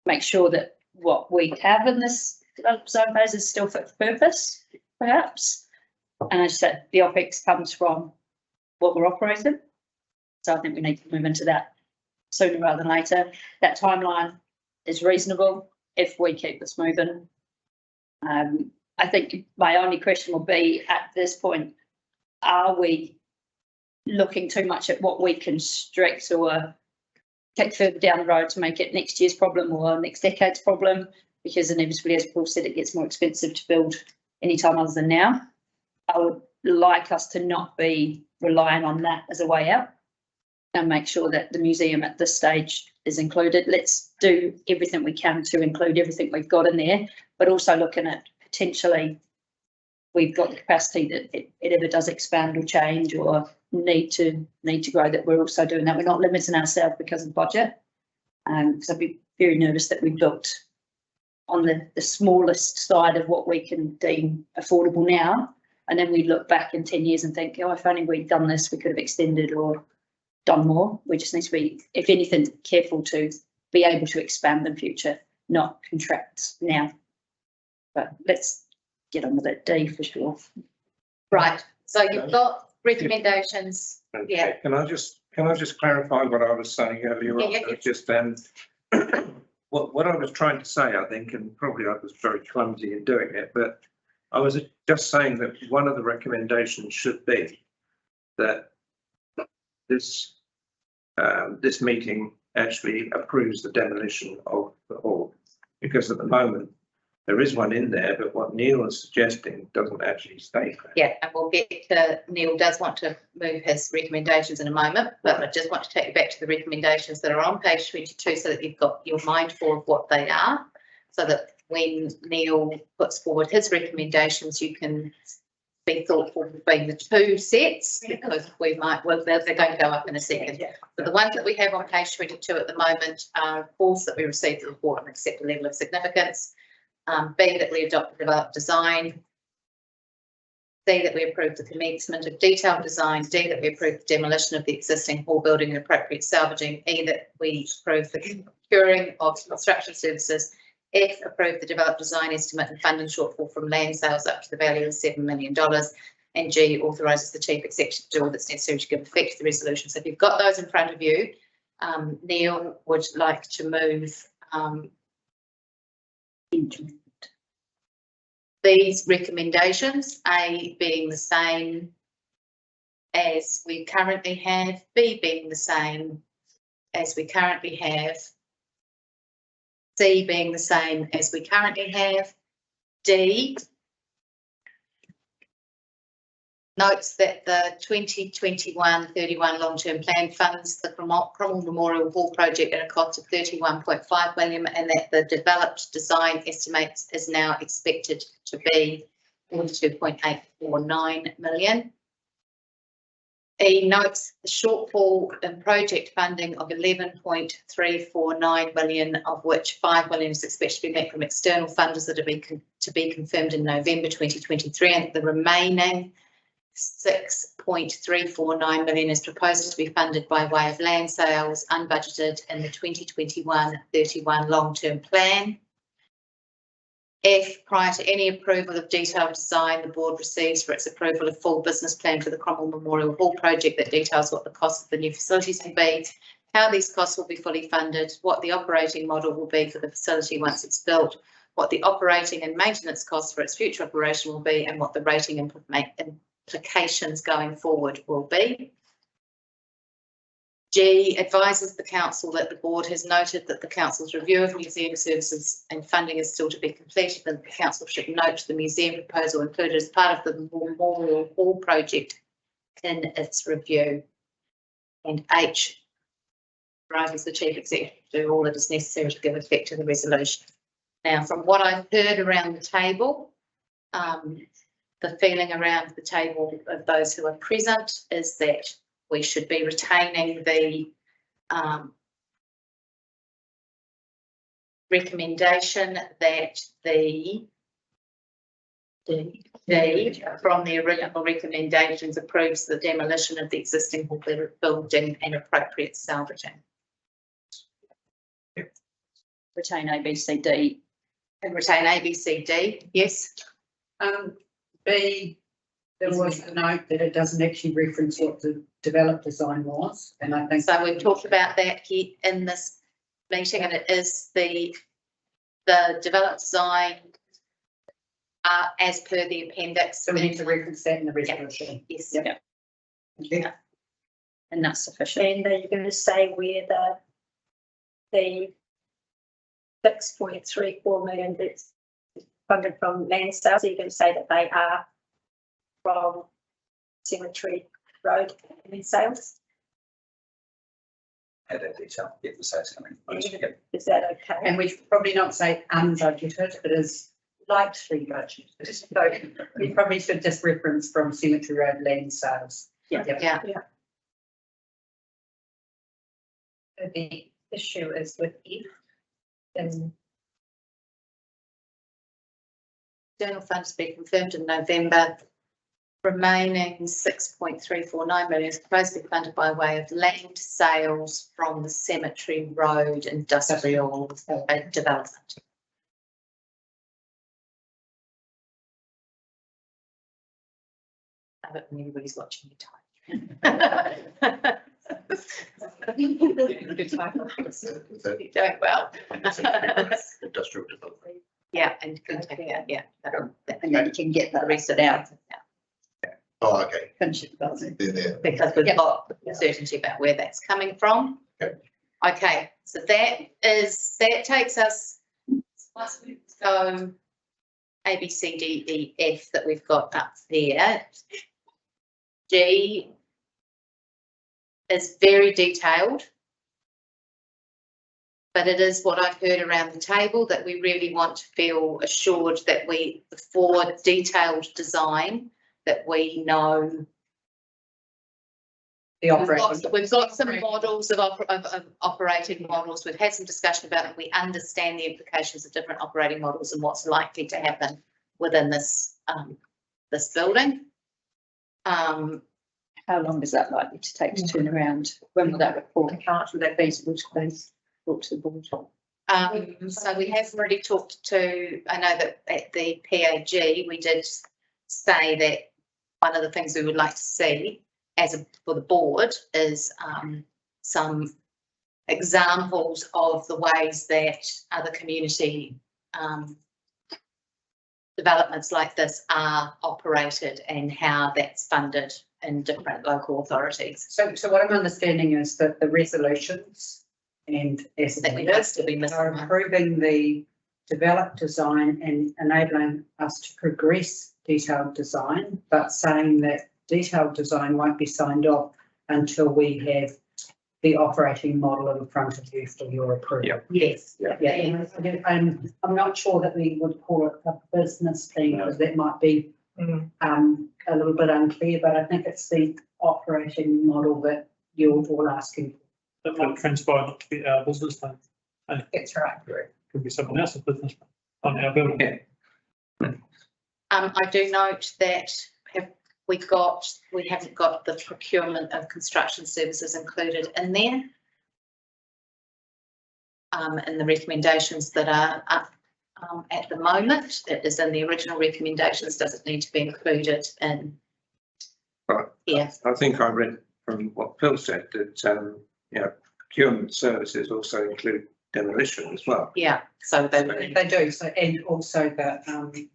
make sure that what we have in this developed zone phase is still fit for purpose, perhaps. And as I said, the OPEX comes from what we're operating. So I think we need to move into that sooner rather than later. That timeline is reasonable if we keep this moving. I think my only question will be at this point, are we looking too much at what we can stretch or take further down the road to make it next year's problem or next decade's problem? Because inevitably, as Paul said, it gets more expensive to build any time other than now. I would like us to not be relying on that as a way out and make sure that the museum at this stage is included. Let's do everything we can to include everything we've got in there, but also looking at potentially we've got the capacity that it ever does expand or change or need to grow, that we're also doing that. We're not limiting ourselves because of budget. Because I'd be very nervous that we built on the smallest side of what we can deem affordable now. And then we look back in 10 years and think, oh, if only we'd done this, we could have extended or done more. We just need to be, if anything, careful to be able to expand in future, not contract now. But let's get on with it, D for sure. Right, so you've got recommendations. Okay. Yeah. Can I just clarify what I was saying earlier on? Yeah. Just what I was trying to say, I think, and probably I was very clumsy in doing it, but I was just saying that one of the recommendations should be that this meeting actually approves the demolition of the hall. Because at the moment, there is one in there, but what Neil is suggesting doesn't actually state that. Yeah, and we'll get to, Neil does want to move his recommendations in a moment, but I just want to take you back to the recommendations that are on page 22 so that you've got, you're mindful of what they are, so that when Neil puts forward his recommendations, you can be thoughtful between the two sets, because we might, well, they're going to go up in a second. But the ones that we have on page 22 at the moment are false that we received the report and accept the level of significance. B, that we adopt the developed design. C, that we approve the commencement of detailed design. D, that we approve the demolition of the existing hall building and appropriate salvaging. E, that we approve the procuring of construction services. F, approve the developed design estimate and funding shortfall from land sales up to the value of $7 million. And G, authorises the chief executive to do all that's necessary to give effect to the resolution. So if you've got those in front of you, Neil would like to move these recommendations, A being the same as we currently have, B being the same as we currently have, C being the same as we currently have, D notes that the 2021-31 long-term plan funds the Cromwell Memorial Hall project at a cost of $31.5 million, and that the developed design estimates is now expected to be $42.849 million. E notes the shortfall in project funding of $11.349 million, of which $5 million is expected to be met from external funders that are to be confirmed in November 2023, and the remaining $6.349 million is proposed to be funded by way of land sales unbudgeted in the 2021-31 long-term plan. F, prior to any approval of detailed design, the board receives for its approval a full business plan for the Cromwell Memorial Hall project that details what the cost of the new facilities will be, how these costs will be fully funded, what the operating model will be for the facility once it's built, what the operating and maintenance costs for its future operation will be, and what the rating implications going forward will be. G, advises the council that the board has noted that the council's review of museum services and funding is still to be completed, and the council should note the museum proposal included as part of the Memorial Hall project in its review. And H, advises the chief executive to do all that is necessary to give effect to the resolution. Now, from what I've heard around the table, the feeling around the table of those who are present is that we should be retaining the recommendation that the D from the original recommendations approves the demolition of the existing hall building and appropriate salvaging. Retain A, B, C, D. And retain A, B, C, D, yes. B, there was a note that it doesn't actually reference what the developed design was, and I think so. We've talked about that here in this meeting, and it is the developed design as per the appendix. So we need to reference that in the resolution. Yes. Yeah. Okay. And that's sufficient. And are you going to say where the $6.34 million that's funded from land sales, are you going to say that they are from Cemetery Road land sales? Add that detail, get the sales coming. Is that okay? And we should probably not say unbudgeted, it is lightly budgeted. So we probably should just reference from Cemetery Road land sales. Yeah. Yeah. The issue is with F. And external funds to be confirmed in November. Remaining $6.349 million is proposed to be funded by way of land sales from the Cemetery Road industrial development. I hope everybody's watching your time. You're doing well. Industrial development. Yeah, and yeah. And then you can get the rest of it out. Oh, okay. Finish it development. They're there. Because we've got certainty about where that's coming from. Okay. Okay, so that takes us, so A, B, C, D, E, F that we've got up there. G is very detailed, but it is what I've heard around the table that we really want to feel assured that before detailed design, that we know. We've got some models of operating models. We've had some discussion about it. We understand the implications of different operating models and what's likely to happen within this this building. How long is that likely to take to turn around? When will that report? Would that be brought to the board? So we have already talked to, I know that at the PAG, we did say that one of the things we would like to see for the board is some examples of the ways that other community developments like this are operated and how that's funded in different local authorities. So what I'm understanding is that the resolutions and as are improving the developed design and enabling us to progress detailed design, but saying that detailed design won't be signed off until we have the operating model in front of you for your approval. Yep. Yes. Yeah. And I'm not sure that we would call it a business plan because that might be a little bit unclear, but I think it's the operating model that you're all asking for. That might transpire not to be our business plan. That's right. Could be someone else's business plan on our building. I do note that we haven't got the procurement of construction services included in there. In the recommendations that are up at the moment, it is in the original recommendations. Does it need to be included in? Right. Yeah. I think I read from what Phil said that procurement services also include demolition as well. Yeah. So they do. So and also the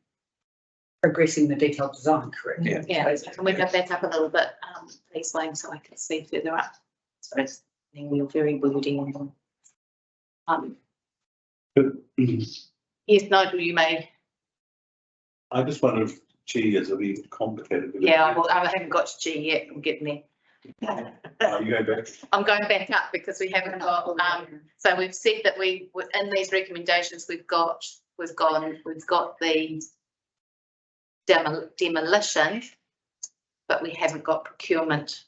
progressing the detailed design, correct? Yeah. Can we go back up a little bit, please, Wayne, so I can see further up? So it's you're very wordy on yes, Nigel, you may. I just wonder if G is a bit complicated. Yeah, well, I haven't got to G yet. I'm getting there. You go back. I'm going back up because we haven't got. So we've said that we in these recommendations we've got the demolition, but we haven't got procurement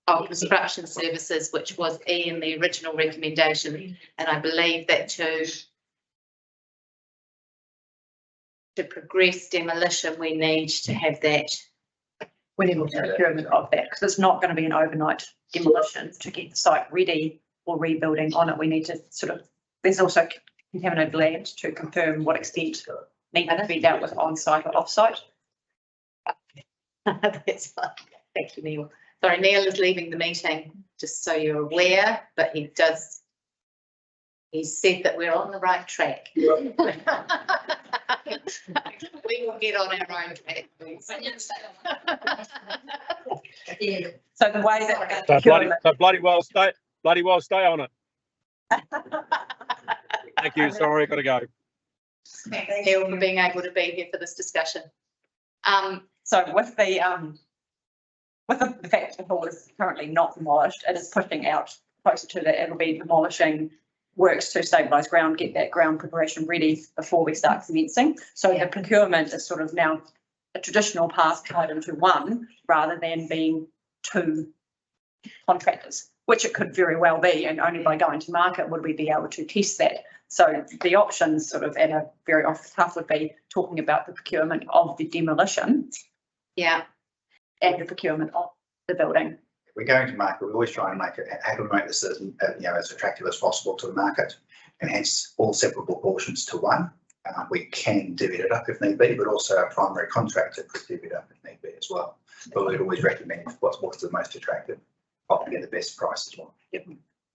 of construction services, which was E in the original recommendation, and I believe that to progress demolition, we need to have that. We need procurement of that because it's not going to be an overnight demolition to get the site ready or rebuilding on it. We need to there's also contaminated land to confirm what extent needs to be dealt with on site or off site. That's fine. Thank you, Neil. Sorry, Neil is leaving the meeting, just so you're aware, but he said that we're on the right track. We will get on our own track, please. So the way that so bloody well stay on it. Thank you. Sorry, I've got to go. Thanks, Neil, for being able to be here for this discussion. So with the fact that the hall is currently not demolished, it is pushing out closer to that. It'll be demolishing works to stabilise ground, get that ground preparation ready before we start commencing. So the procurement is sort of now a traditional path tied into one rather than being two contractors, which it could very well be, and only by going to market would we be able to test that. So the options sort of at a very off the cuff would be talking about the procurement of the demolition. Yeah. And the procurement of the building. If we're going to market, we always try and make it, how do we make this as attractive as possible to the market, and hence all separable portions to one. We can divvy it up if need be, but also our primary contractor could divvy it up if need be as well. But we'd always recommend what's the most attractive, often get the best price as well. Yep.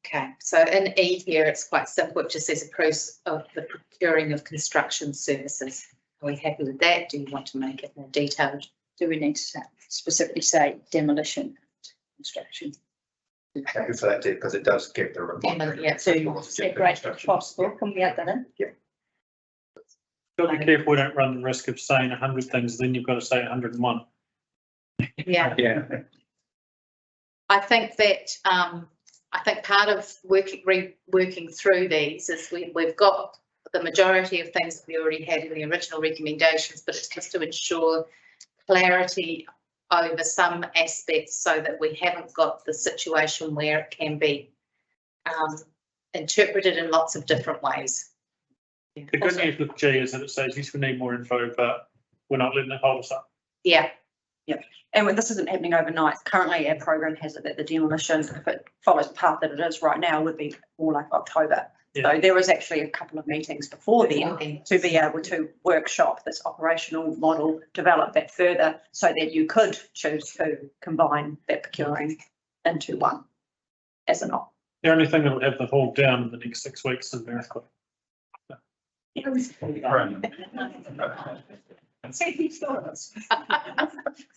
Okay, so in E here, it's quite simple. It just says approach of the procuring of construction services. Are we happy with that? Do you want to make it more detailed? Do we need to specifically say demolition construction? Thank you for that, Deb, because it does give the report. Yeah, To separate if possible, can we add that in? Got to be careful we don't run the risk of saying 100 things, then you've got to say 101. yeah. Yeah. I think that, I think part of working through these is we've got the majority of things that we already had in the original recommendations, but it's just to ensure clarity over some aspects so that we haven't got the situation where it can be interpreted in lots of different ways. The good news with G is that it says, yes, we need more info, but we're not letting it hold us up. Yeah. And when this isn't happening overnight, currently our program has it that the demolition, if it follows the path that it is right now, would be more like October. Yeah. So there was actually a couple of meetings before then to be able to workshop this operational model, develop that further so that you could choose to combine that procuring into one as an option. The only thing that will have the hall down in the next 6 weeks is Miracle. The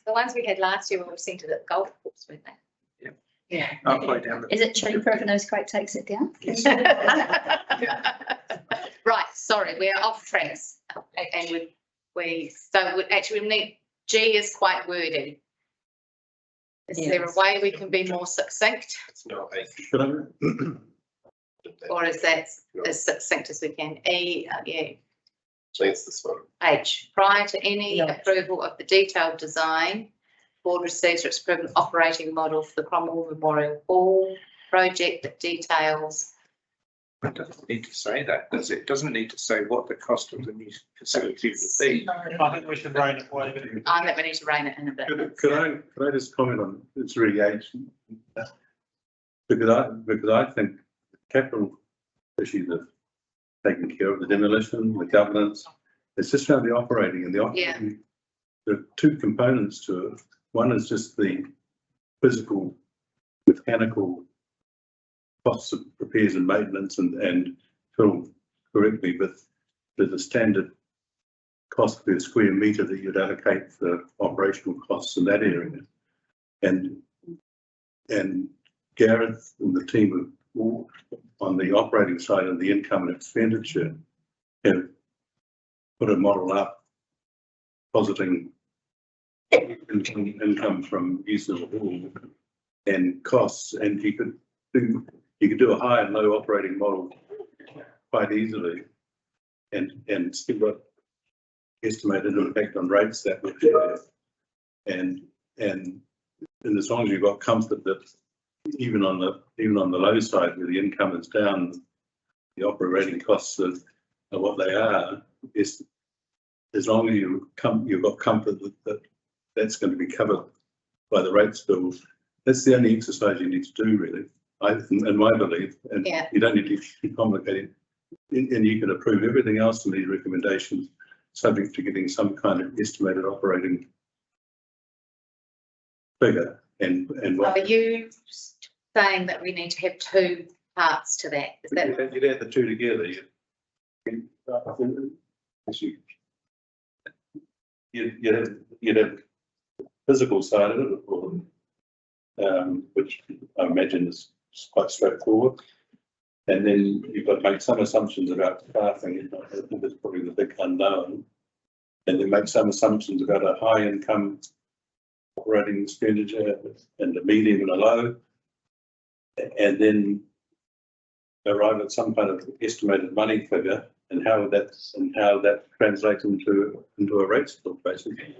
ones we had last year when we sent it at golf course, weren't they? Yeah. Halfway down. Is it cheaper if an earthquake takes it down? Right, sorry, we're off tracks. And actually we need, G is quite wordy. Is there a way we can be more succinct, It's not a. or is that as succinct as we can? E, yeah. I think it's this one. H, prior to any approval of the detailed design, board receives or its proven operating model for the Cromwell Memorial Hall project that details. It doesn't need to say that, does it? It doesn't need to say what the cost of the new facility would be. I think we should rein it way better. I think we need to rein it in a bit. Could I just comment on it's really H? Because I think capital issues of taking care of the demolition, the governance, it's just around the operating, and the operating, there are two components to it. One is just the physical, mechanical costs of repairs and maintenance and filled correctly, but there's a standard cost per square metre that you'd allocate for operational costs in that area. And Gareth and the team on the operating side of the income and expenditure have put a model up positing income from use of the hall and costs, and you could do a high and low operating model quite easily and see what estimated impact on rates that would have. And as long as you've got comfort that even on the low side where the income is down, the operating costs are what they are, is as long as you've got comfort that that's going to be covered by the rates bill. That's the only exercise you need to do, really, in my belief. And you don't need to be complicated. And you can approve everything else in these recommendations, subject to getting some kind of estimated operating figure. And what, are you saying that we need to have two parts to that? Is that you'd add the two together. You'd have physical side of it, which I imagine is quite straightforward. And then you've got to make some assumptions about staffing. I think that's probably the big unknown. And then make some assumptions about a high income operating expenditure and a medium and a low. And then arrive at some kind of estimated money figure and how that translates into a rate split, basically.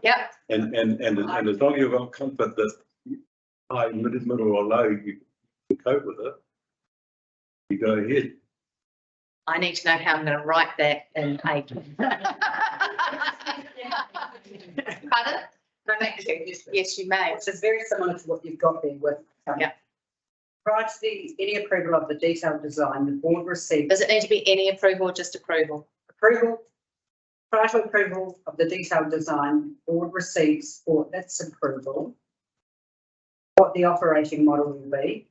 Yeah. And as long as you've got comfort that high, middle or low, you can cope with it, you go ahead. I need to know how I'm going to write that in A. Pardon? Yes, you may. Which is very similar to what you've got there with. Prior to any approval of the detailed design, the board receives. Does it need to be any approval or just approval? Approval. Prior to approval of the detailed design, board receives for its approval what the operating model will be,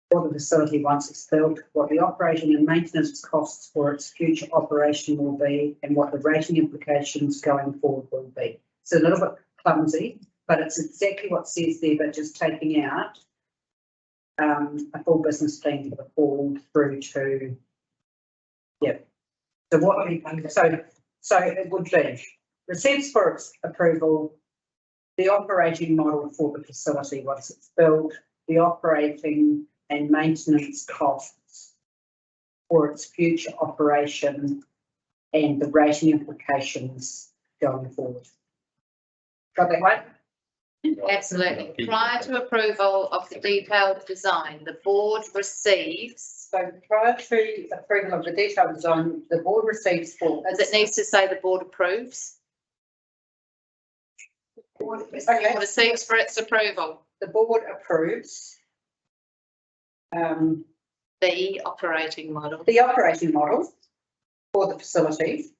what the facility once it's built, what the operating and maintenance costs for its future operation will be, and what the rating implications going forward will be. It's a little bit clumsy, but it's exactly what it says there, but just taking out a full business plan for the board through to, so what we, so it would be receives for its approval the operating model for the facility once it's built, the operating and maintenance costs for its future operation and the rating implications going forward. Got that right? Absolutely. Prior to approval of the detailed design, the board receives. So prior to approval of the detailed design, the board receives for. As it needs to say the board approves. Okay. Receives for its approval. The board approves. The operating model. The operating model for the facility.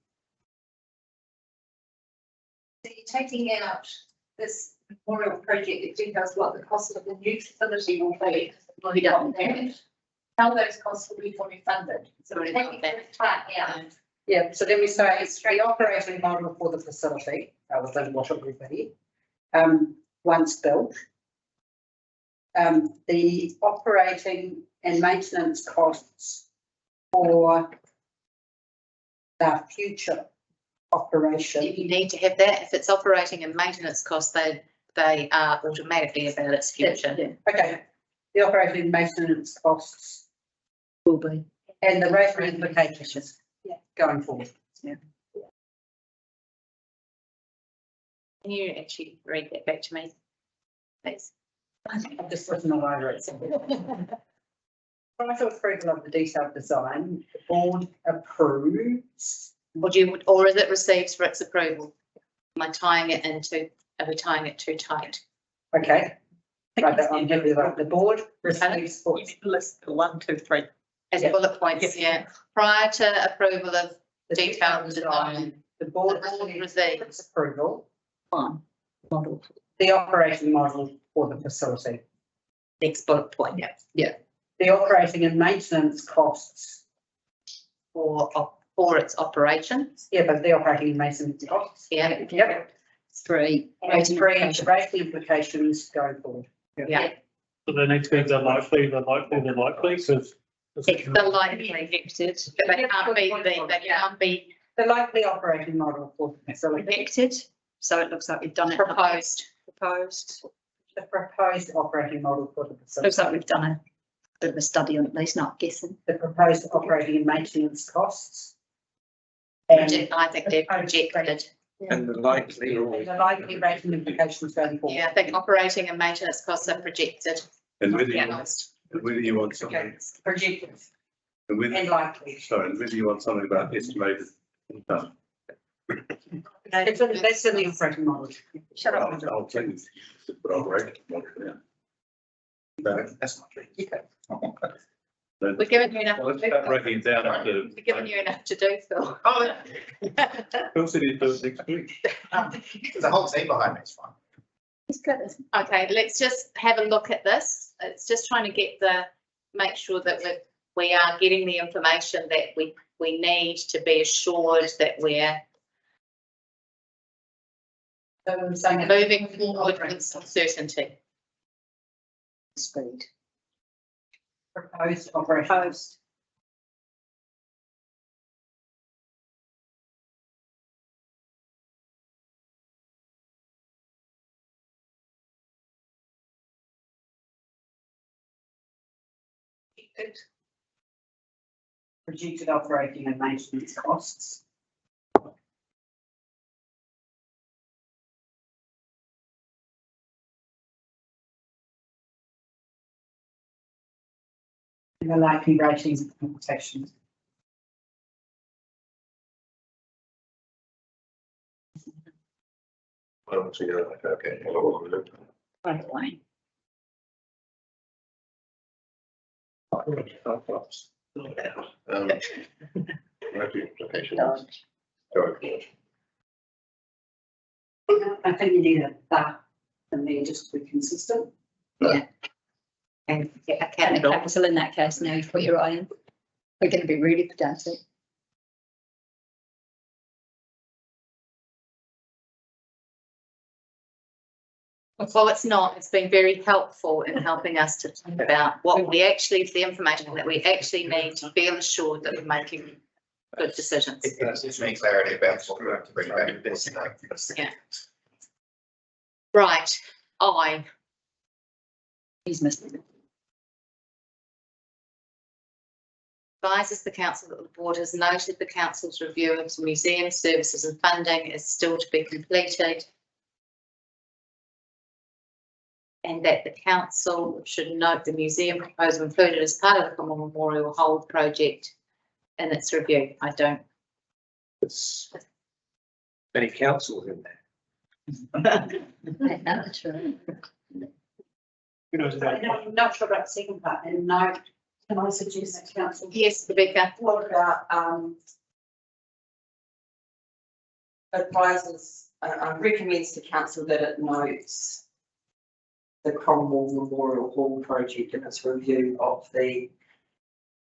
So you're taking out this memorial project that details what the cost of the new facility will be. We don't know. How those costs will be fully funded. So we're Already taking got this part out. Yeah, so then we say it's the operating model for the facility, within what it will be, once built. The operating and maintenance costs for the future operation. You need to have that. If it's operating and maintenance costs, they are automatically about its future. Okay, the operating and maintenance costs Will be. and the rating implications going forward. Yeah. Can you actually read that back to me, please? I've just written all over it. Prior to approval of the detailed design, the board approves. Or is it receives for its approval? Am I tying it into, are we tying it too tight? Okay. Right, I'm happy with that. The board receives for. List 1, 2, 3. As bullet points, yeah. Prior to approval of detailed design, The board receives approval. Fine. Model. The operating model for the facility. Next bullet point. Yeah. The operating and maintenance costs. For its operations. Yeah, but the operating and maintenance costs. Yeah. Yep. 3. And 3, rating implications going forward. Yeah. So they need to be the likely, because. It's the likely expected, but they can't be The likely operating model for the facility. Predicted. So it looks like we've done it. proposed. The proposed operating model for the facility. Looks like we've done a bit of a study on at least, not guessing. The proposed operating and maintenance costs. I think they're projected. And the likely. And the likely rating implications going forward. Yeah, I think operating and maintenance costs are projected. And whether Yeah. you want something, Okay, projected and whether, and likely. sorry, and whether you want something about estimated income. That's in the operating model. Shut up. I'll take it, but I'll break it. No, That's not true. We're giving you enough. Well, let's start breaking it down to. We're giving you enough to do, Phil. Oh, Phil said he'd do it next week. there's a whole team behind me, it's fine. It's good. Okay, let's just have a look at this. It's just trying to make sure that we are getting the information that we need to be assured that we're moving forward with some certainty. Speed. Proposed operation. Proposed. Projected operating and maintenance costs. And the likely ratings and computations. Okay. By the way. I think you need that and then just be consistent. Yeah. And a capital in that case, now you've put your eye in. We're going to be really pedantic. Well, it's not. It's been very helpful in helping us to think about what we actually, the information that we actually need to feel assured that we're making good decisions. It gives me clarity about what we have to bring back to this. Yeah. Right, He's missing. advises the council that the board has noted the council's review of museum services and funding is still to be completed. And that the council should note the museum proposal included as part of the Cromwell Memorial Hold project in its review. I don't. There's many councils in there. That's right. Who knows about that? I'm not sure about the second part, and no, can I suggest that council? Yes, Rebecca. What about, advises, recommends to council that it notes the Cromwell Memorial Hall project in its review of the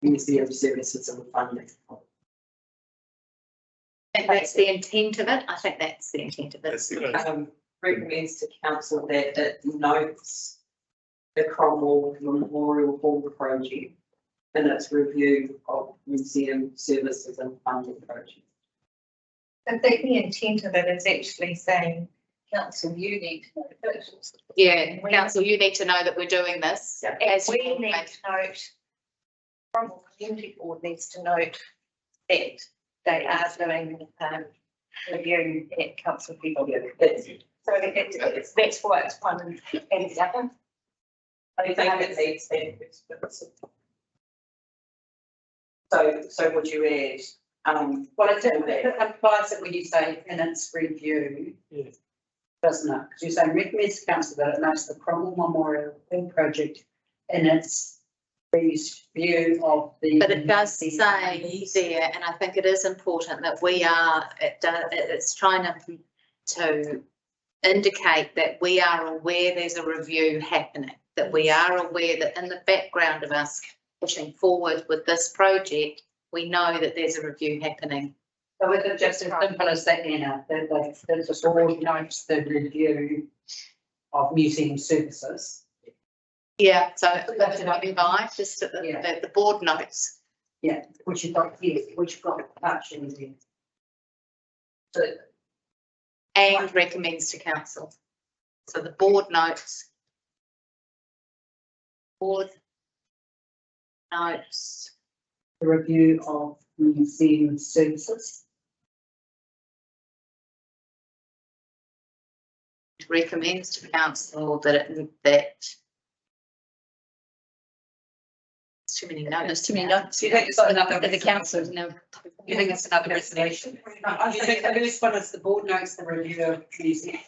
museum services and funding. And that's the intent of it. I think that's the intent of it. Recommends to council that it notes the Cromwell Memorial Hall project in its review of museum services and funding project. I think the intent of it is actually saying, council, you need to know this. Yeah, council, you need to know that we're doing this. As We you need to note, Cromwell Community Board needs to note that they are doing review at council people. So that's why it's one and the other. I think it needs that. So would you add, Well, it implies that when you say in its review, doesn't it? Because you're saying recommends to council that it notes the Cromwell Memorial Hall project in its review of the. But it does say there, and I think it is important that we are, it's trying to indicate that we are aware there's a review happening, that we are aware that in the background of us pushing forward with this project, we know that there's a review happening. So is it just as simple as that, Anna, that the board notes the review of museum services? Yeah, so that's what we buy, just that the board notes. Yeah, which you've got here, which you've got actually there. So, and recommends to council. So the board notes. Board notes. The review of museum services. Recommends to council that it's too many notes. There's too many notes. You think it's another the council, no. You think it's another resolution? I think the first one is the board notes the review of museum,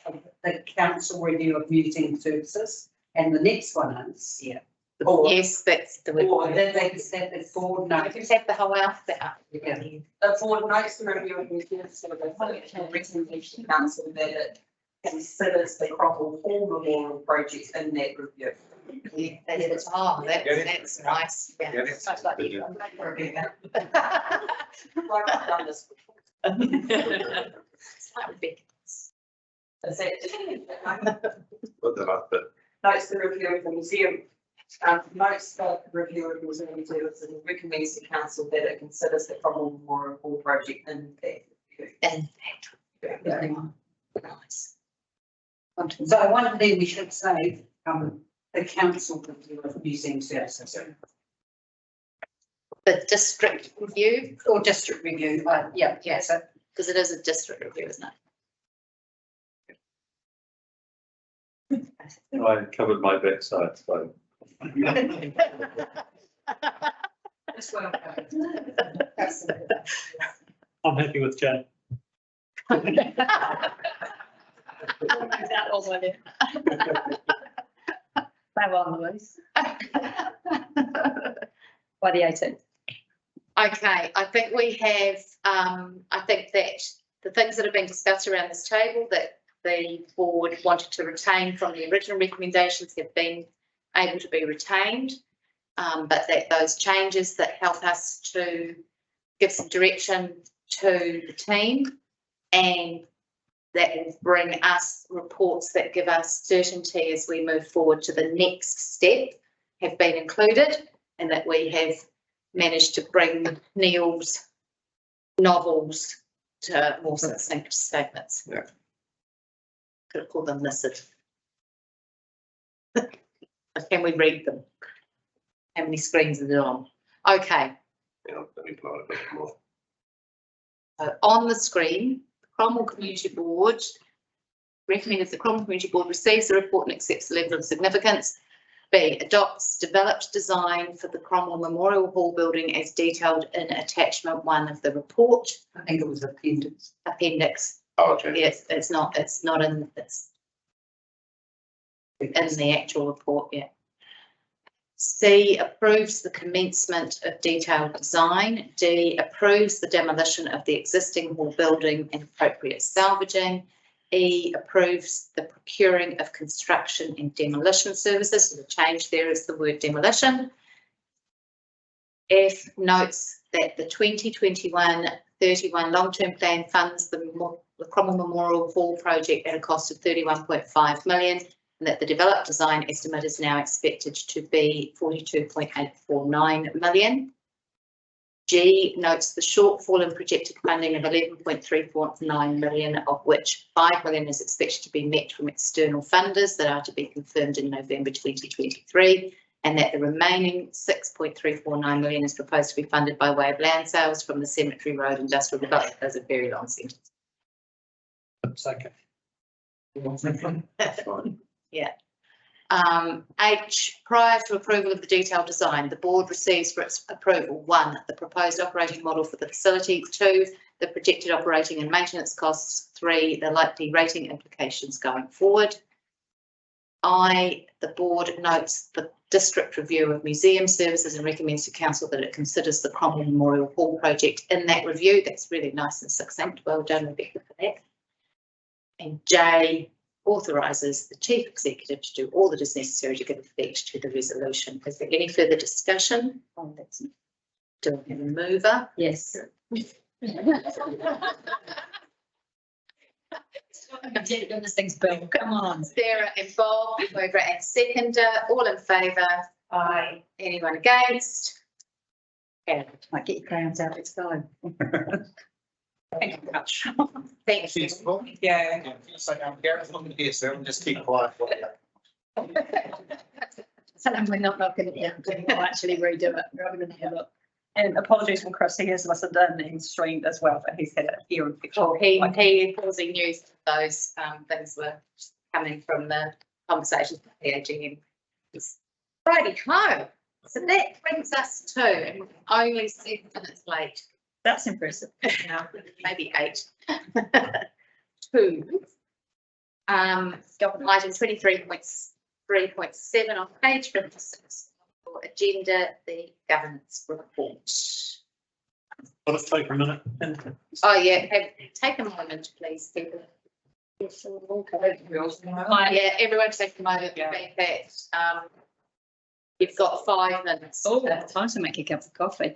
the council review of museum services, and the next one is, Yes, that's the board. That the board notes. You have the whole alphabet up. Yeah. the board notes the review of museum services and recommends to council that it considers the Cromwell Hall Memorial project in that review. Yeah, that's nice. Yeah. Sounds like you. Like I've done this before. It's like Rebecca. Is that? What the last bit? Notes the review of the museum. Notes the review of museum services and recommends to council that it considers the Cromwell Memorial Hall project in that review. And Nice. So I wonder then we should say, the council review of museum services. the district review. Or district review, Yeah, so, because it is a district review, isn't it? I covered my backside, so. That's well. I'm happy with Jane. That was one. They were on the loose. By the 18th. Okay, I think we have, I think that the things that have been discussed around this table that the board wanted to retain from the original recommendations have been able to be retained, but that those changes that help us to give some direction to the team and that will bring us reports that give us certainty as we move forward to the next step have been included, and that we have managed to bring Neil's novels to more succinct statements. Yeah. Could have called them listed. Can we read them? How many screens is it on? Okay. Yeah, let me plot a bit more. On the screen, the Cromwell Community Board recommends the Cromwell Community Board receives the report and accepts the level of significance. B, adopts developed design for the Cromwell Memorial Hall building as detailed in attachment 1 of the report. I think it was appendix. Appendix. Oh, okay. Yes, it's not in, it's in the actual report, yeah. C, approves the commencement of detailed design. D, approves the demolition of the existing hall building and appropriate salvaging. E, approves the procuring of construction and demolition services. So the change there is the word demolition. F, notes that the 2021-31 long-term plan funds the Cromwell Memorial Hall project at a cost of 31.5 million, and that the developed design estimate is now expected to be 42.849 million. G, notes the shortfall in projected funding of 11.349 million, of which 5 million is expected to be met from external funders that are to be confirmed in November 2023, and that the remaining 6.349 million is proposed to be funded by way of land sales from the Cemetery Road Industrial Development. That's a very long sentence. That's okay. That's fine. Yeah. H, prior to approval of the detailed design, the board receives for its approval 1, the proposed operating model for the facility, 2, the projected operating and maintenance costs, 3, the likely rating implications going forward. I, the board notes the district review of museum services and recommends to council that it considers the Cromwell Memorial Hall project in that review. That's really nice and succinct. Well done, Rebecca, for that. And J, authorises the chief executive to do all that is necessary to give effect to the resolution. Is there any further discussion on that? Do we have a mover? Yes. This thing's built. Come on. Sarah and Bob, mover and seconder, all in favour? Aye. Anyone against? Yeah. Might get your crayons out, let's go. Thank you very much. Thank you. Yeah. So, Gareth, I'm here, so I'll just keep quiet. Tell them we're not knocking it down, we'll actually redo it, rather than have it. And apologies from Chris, he has listened in and streamed as well, but he's had a ear infection. Oh, he causing news that those things were coming from the conversations with the AGM. Righty ho. So that brings us to, and we're only 7 minutes late. That's impressive. Maybe 8. 2. Item 23.3.7 on page 56 for agenda, the governance report. I'll just take a minute. Oh yeah, take a moment, please, people. Yeah, everyone take a moment to make that. You've got 5 minutes. Oh, time to make a cup of coffee.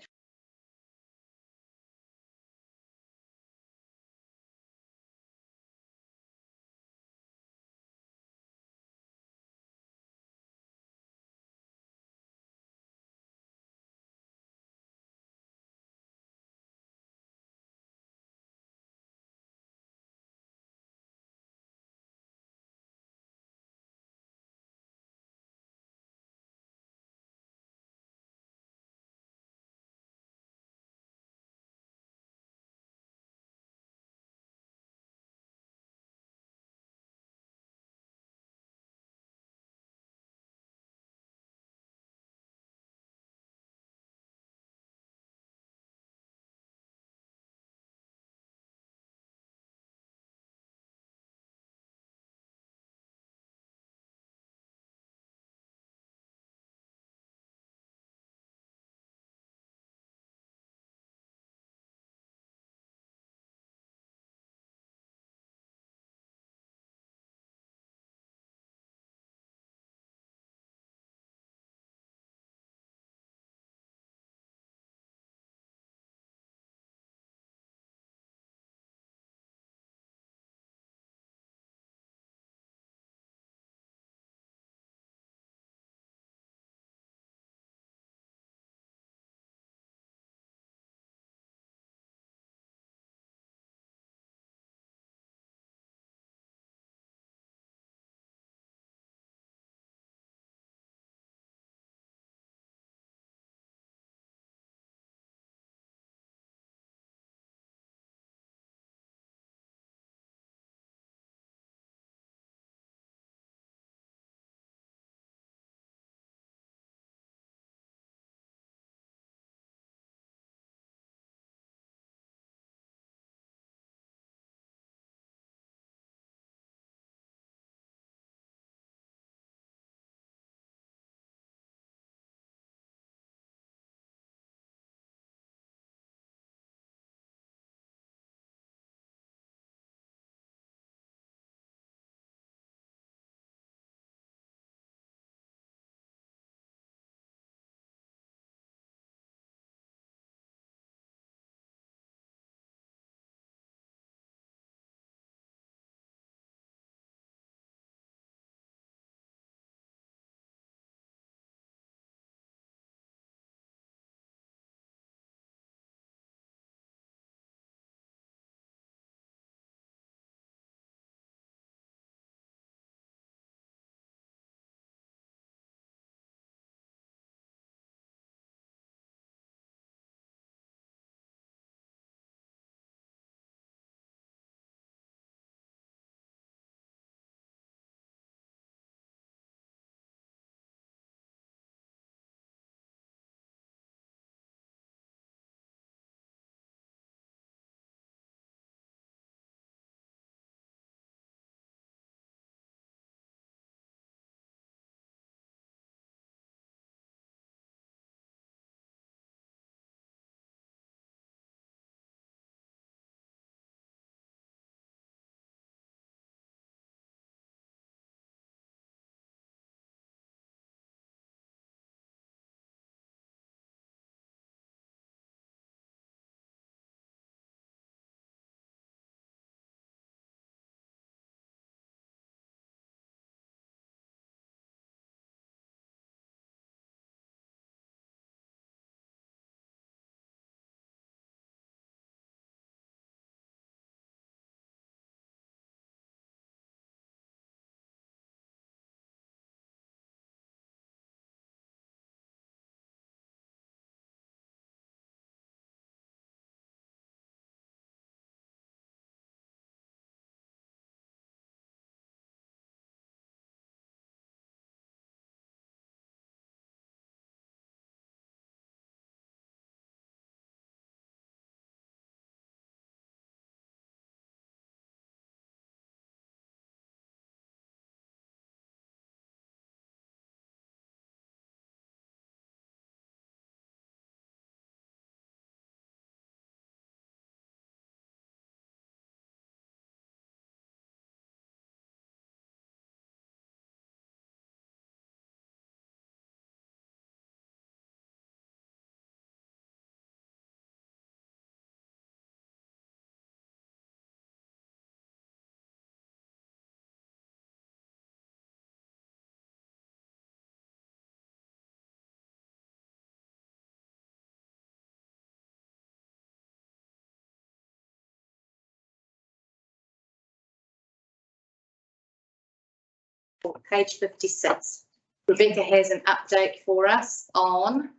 Page 56. Rebecca has an update for us on,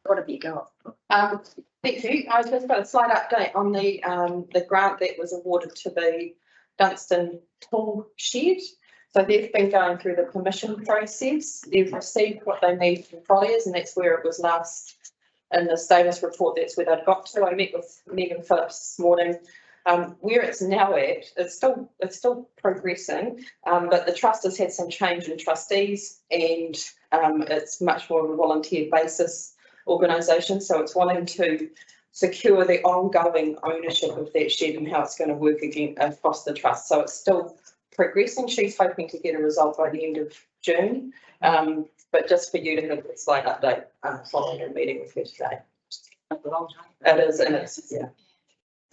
what have you got? Thank you. I just got a slight update on the grant that was awarded to the Dunstan tool shed. So they've been going through the permission process. They've received what they need from Colliers, and that's where it was last in the status report. That's where they'd got to. I met with Megan Phillips this morning. Where it's now at, it's still progressing, but the trust has had some change in trustees, and it's much more of a volunteer basis organisation. So it's wanting to secure the ongoing ownership of that shed and how it's going to work again across the trust. So it's still progressing. She's hoping to get a result by the end of June. But just for you to have a slight update following a meeting with her today. A long time. It is, and it's, yeah.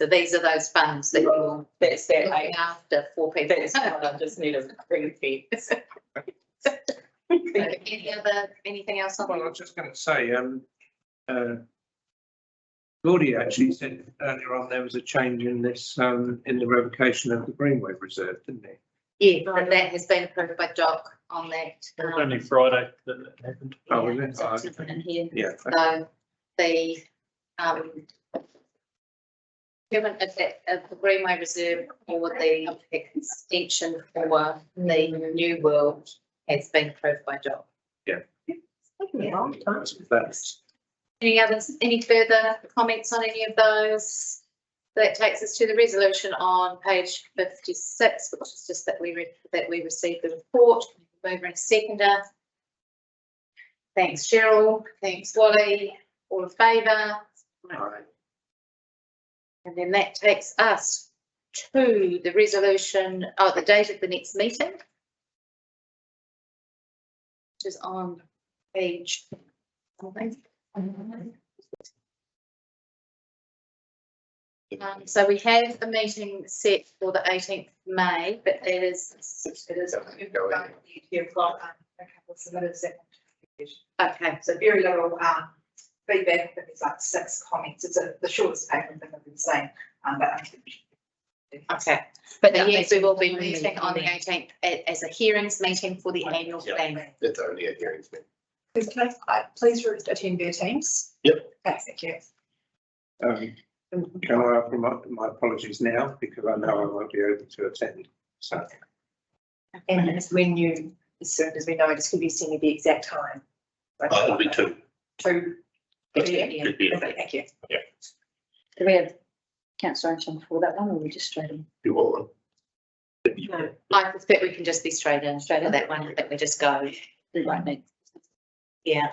So these are those funds that you're That's that looking after for people. That's what I just need a ring fence. Anything else on? Well, I was just going to say, Claudia actually said earlier on there was a change in this, in the revocation of the Greenway Reserve, didn't it? Yeah, and that has been approved by Doc on that. It was only Friday that happened. Oh, was it? So Oh, it's okay. in here. Yeah. So the procurement of the Greenway Reserve or the extension for the New World has been approved by Doc. Yeah. That's Any further comments on any of those? That takes us to the resolution on page 56, which is just that we received the report. Mover and seconder. Thanks, Cheryl. Thanks, Wally. All in favour? right. And then that takes us to the resolution, the date of the next meeting, which is on page. So we have a meeting set for the 18th of May, but it is. Okay, So very little feedback, but there's like 6 comments. It's the shortest paper thing I've been saying, but okay. But yes, we will be meeting on the 18th as a hearings meeting for the annual plan. It's only a hearings meeting. can I please attend their teams? Yep. Okay, thank you. Can I offer my apologies now, because I know I won't be able to attend, so. And it's when you, as soon as we know, just give you send me the exact time. It'll be 2. 2 p.m. It'd be Okay, thank you. Yeah. Do we have council action for that one, or we just straight in? You all. I suspect we can just be straight in for that one. I think we just go. Right. Yeah.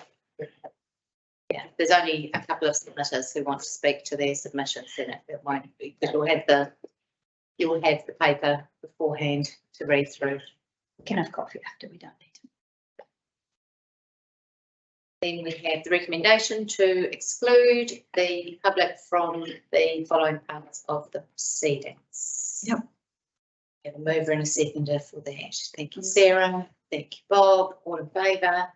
Yeah, there's only a couple of submitters who want to speak to their submissions, then it won't be, you'll have the paper beforehand to read through. We can have coffee after, we don't need to. Then we have the recommendation to exclude the public from the following parts of the proceedings. Yep. We have a mover and a seconder for that. Thank you, Sarah. Thank you, Bob. All in favour?